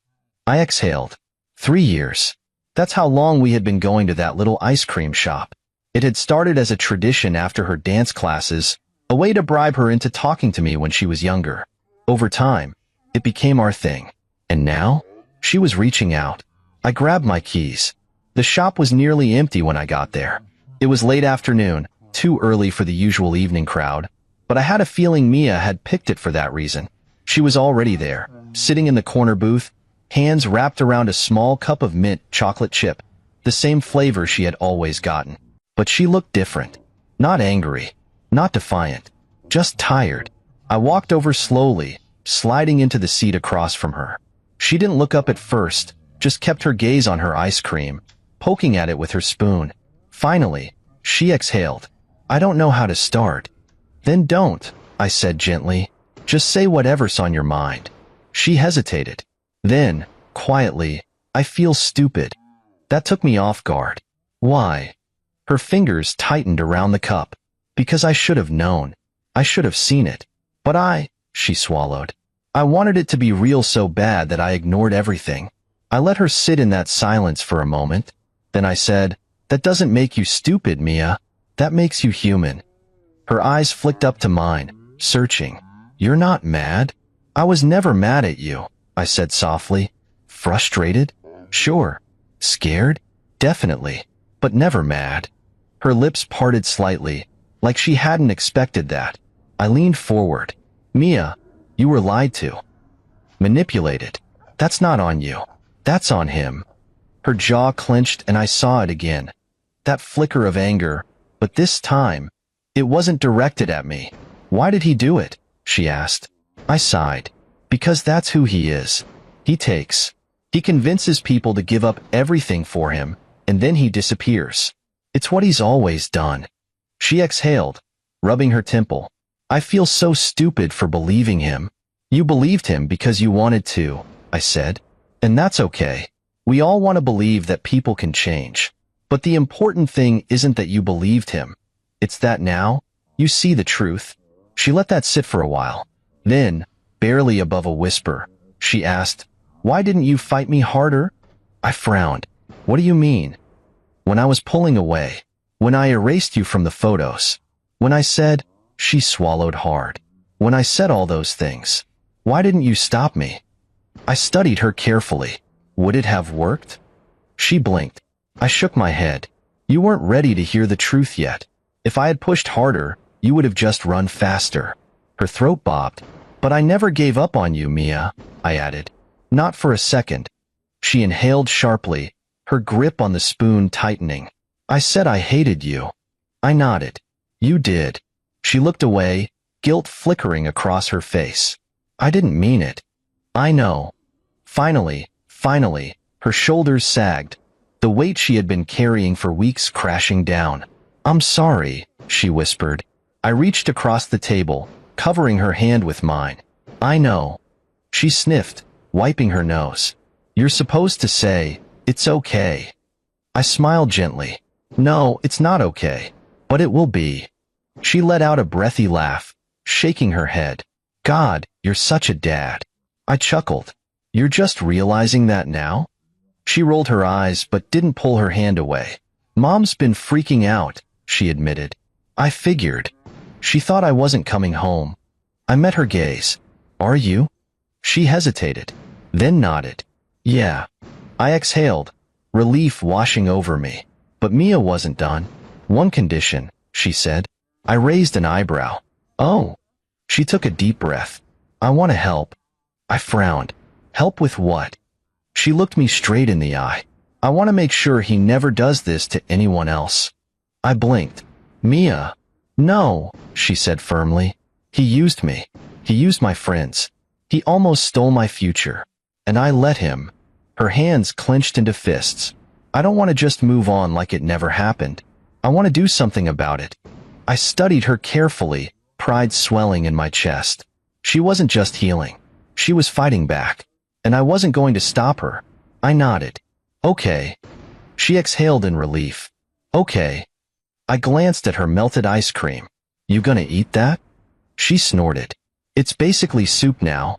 A: I exhaled. 3 years. That's how long we had been going to that little ice cream shop. It had started as a tradition after her dance classes, a way to bribe her into talking to me when she was younger. Over time, it became our thing. And now, she was reaching out. I grabbed my keys. The shop was nearly empty when I got there. It was late afternoon, too early for the usual evening crowd, but I had a feeling Mia had picked it for that reason. She was already there, sitting in the corner booth, hands wrapped around a small cup of mint chocolate chip, the same flavor she had always gotten. But she looked different. Not angry, not defiant, just tired. I walked over slowly, sliding into the seat across from her. She didn't look up at first, just kept her gaze on her ice cream, poking at it with her spoon. Finally, she exhaled. I don't know how to start. Then don't, I said gently. Just say whatever's on your mind. She hesitated. Then, quietly, I feel stupid. That took me off guard. Why? Her fingers tightened around the cup. Because I should have known. I should have seen it. But she swallowed. I wanted it to be real so bad that I ignored everything. I let her sit in that silence for a moment. Then I said, that doesn't make you stupid, Mia. That makes you human. Her eyes flicked up to mine, searching. You're not mad? I was never mad at you, I said softly. Frustrated? Sure. Scared? Definitely. But never mad. Her lips parted slightly, like she hadn't expected that. I leaned forward. Mia, you were lied to. Manipulated. That's not on you. That's on him. Her jaw clenched and I saw it again. That flicker of anger, but this time, it wasn't directed at me. Why did he do it? She asked. I sighed. Because that's who he is. He takes. He convinces people to give up everything for him, and then he disappears. It's what he's always done. She exhaled, rubbing her temple. I feel so stupid for believing him. You believed him because you wanted to, I said. And that's okay. We all want to believe that people can change. But the important thing isn't that you believed him. It's that now, you see the truth. She let that sit for a while. Then, barely above a whisper, she asked, why didn't you fight me harder? I frowned. What do you mean? When I was pulling away, when I erased you from the photos, when I said, she swallowed hard. When I said all those things, why didn't you stop me? I studied her carefully. Would it have worked? She blinked. I shook my head. You weren't ready to hear the truth yet. If I had pushed harder, you would have just run faster. Her throat bobbed. But I never gave up on you, Mia, I added. Not for a second. She inhaled sharply, her grip on the spoon tightening. I said I hated you. I nodded. You did. She looked away, guilt flickering across her face. I didn't mean it. I know. Finally, her shoulders sagged, the weight she had been carrying for weeks crashing down. I'm sorry, she whispered. I reached across the table, covering her hand with mine. I know. She sniffed, wiping her nose. You're supposed to say, it's okay. I smiled gently. No, it's not okay. But it will be. She let out a breathy laugh, shaking her head. God, you're such a dad. I chuckled. You're just realizing that now? She rolled her eyes but didn't pull her hand away. Mom's been freaking out, she admitted. I figured. She thought I wasn't coming home. I met her gaze. Are you? She hesitated, then nodded. Yeah. I exhaled, relief washing over me. But Mia wasn't done. One condition, she said. I raised an eyebrow. Oh. She took a deep breath. I want to help. I frowned. Help with what? She looked me straight in the eye. I want to make sure he never does this to anyone else. I blinked. Mia. No, she said firmly. He used me. He used my friends. He almost stole my future. And I let him. Her hands clenched into fists. I don't want to just move on like it never happened. I want to do something about it. I studied her carefully, pride swelling in my chest. She wasn't just healing. She was fighting back. And I wasn't going to stop her. I nodded. Okay. She exhaled in relief. Okay. I glanced at her melted ice cream. You gonna eat that? She snorted. It's basically soup now.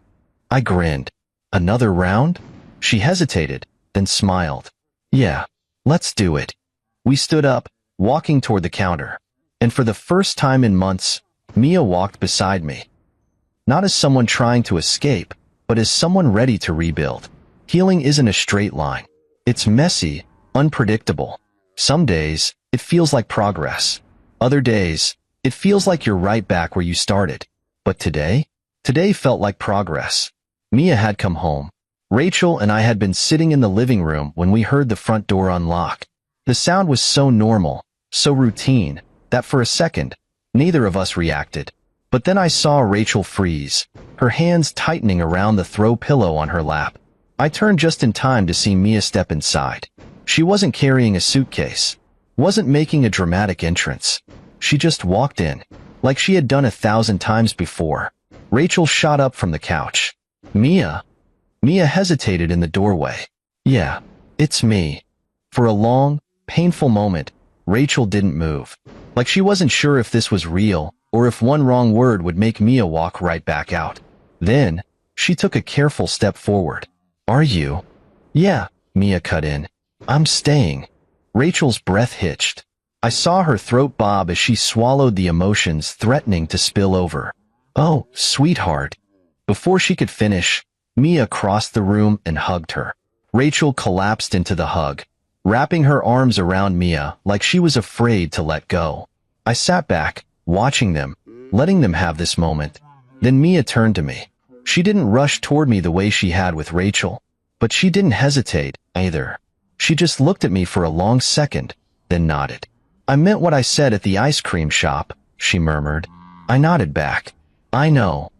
A: I grinned. Another round? She hesitated, then smiled. Yeah, let's do it. We stood up, walking toward the counter. And for the first time in months, Mia walked beside me. Not as someone trying to escape, but as someone ready to rebuild. Healing isn't a straight line. It's messy, unpredictable. Some days, it feels like progress. Other days, it feels like you're right back where you started. But today felt like progress. Mia had come home. Rachel and I had been sitting in the living room when we heard the front door unlock. The sound was so normal, so routine, that for a second, neither of us reacted. But then I saw Rachel freeze, her hands tightening around the throw pillow on her lap. I turned just in time to see Mia step inside. She wasn't carrying a suitcase, wasn't making a dramatic entrance. She just walked in, like she had done 1,000 times before. Rachel shot up from the couch. Mia? Mia hesitated in the doorway. Yeah, it's me. For a long, painful moment, Rachel didn't move. Like she wasn't sure if this was real, or if one wrong word would make Mia walk right back out. Then, she took a careful step forward. Are you? Yeah, Mia cut in. I'm staying. Rachel's breath hitched. I saw her throat bob as she swallowed the emotions threatening to spill over. Oh, sweetheart. Before she could finish, Mia crossed the room and hugged her. Rachel collapsed into the hug, wrapping her arms around Mia like she was afraid to let go. I sat back, watching them, letting them have this moment. Then Mia turned to me. She didn't rush toward me the way she had with Rachel, but she didn't hesitate, either. She just looked at me for a long second, then nodded. I meant what I said at the ice cream shop, she murmured. I nodded back. I know.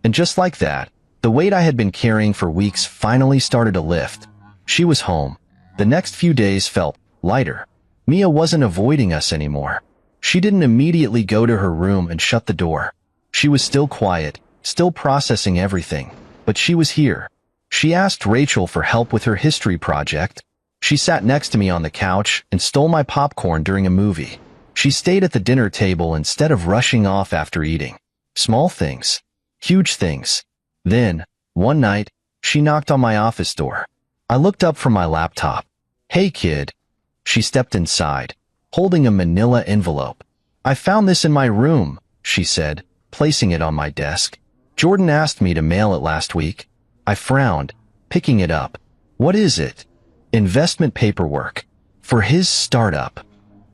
A: And just like that, the weight I had been carrying for weeks finally started to lift. She was home. The next few days felt lighter. Mia wasn't avoiding us anymore. She didn't immediately go to her room and shut the door. She was still quiet, still processing everything, but she was here. She asked Rachel for help with her history project. She sat next to me on the couch and stole my popcorn during a movie. She stayed at the dinner table instead of rushing off after eating. Small things. Huge things. Then, one night, she knocked on my office door. I looked up from my laptop. Hey kid. She stepped inside, holding a manila envelope. I found this in my room, she said, placing it on my desk. Jordan asked me to mail it last week. I frowned, picking it up. What is it? Investment paperwork. For his startup.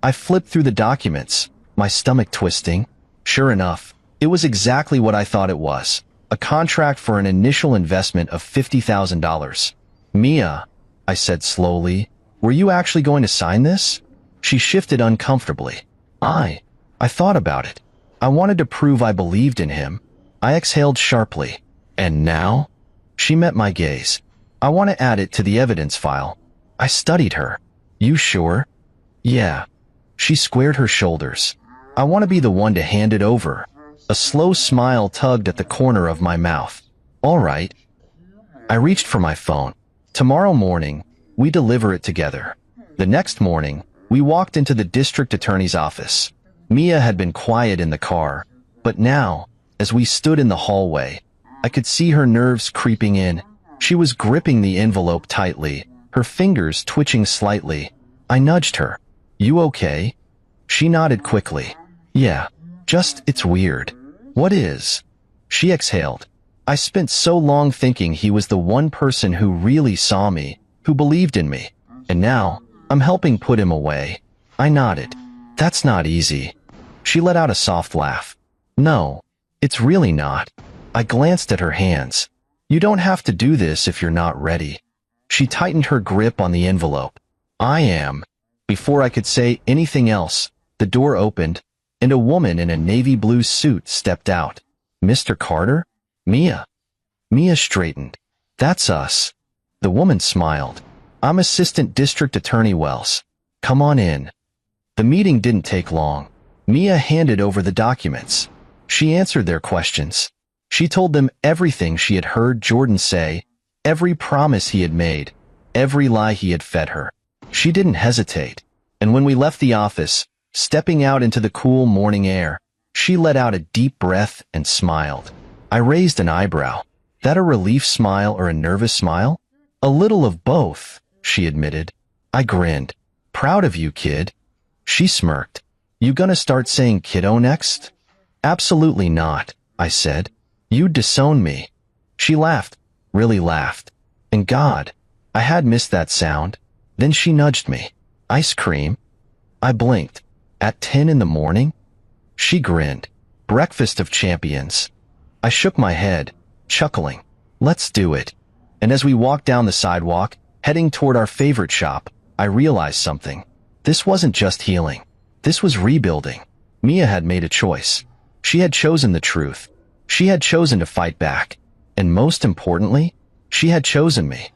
A: I flipped through the documents, my stomach twisting. Sure enough, it was exactly what I thought it was. A contract for an initial investment of $50,000. Mia, I said slowly, were you actually going to sign this? She shifted uncomfortably. I thought about it. I wanted to prove I believed in him. I exhaled sharply. And now? She met my gaze. I want to add it to the evidence file. I studied her. You sure? Yeah. She squared her shoulders. I want to be the one to hand it over. A slow smile tugged at the corner of my mouth. All right. I reached for my phone. Tomorrow morning, we deliver it together. The next morning, we walked into the district attorney's office. Mia had been quiet in the car, but now, as we stood in the hallway, I could see her nerves creeping in. She was gripping the envelope tightly, her fingers twitching slightly. I nudged her. You okay? She nodded quickly. Yeah, just it's weird. What is? She exhaled. I spent so long thinking he was the one person who really saw me, who believed in me. And now, I'm helping put him away. I nodded. That's not easy. She let out a soft laugh. No, it's really not. I glanced at her hands. You don't have to do this if you're not ready. She tightened her grip on the envelope. I am. Before I could say anything else, the door opened, and a woman in a navy blue suit stepped out. Mr. Carter? Mia. Mia straightened. That's us. The woman smiled. I'm Assistant District Attorney Wells. Come on in. The meeting didn't take long. Mia handed over the documents. She answered their questions. She told them everything she had heard Jordan say, every promise he had made, every lie he had fed her. She didn't hesitate. And when we left the office, stepping out into the cool morning air, she let out a deep breath and smiled. I raised an eyebrow. That a relief smile or a nervous smile? A little of both, she admitted. I grinned. Proud of you, kid. She smirked. You gonna start saying kiddo next? Absolutely not, I said. You'd disown me. She laughed, really laughed. And God, I had missed that sound. Then she nudged me. Ice cream? I blinked. At 10 in the morning? She grinned. Breakfast of champions. I shook my head, chuckling. Let's do it. And as we walked down the sidewalk, heading toward our favorite shop, I realized something. This wasn't just healing. This was rebuilding. Mia had made a choice. She had chosen the truth. She had chosen to fight back. And most importantly, she had chosen me.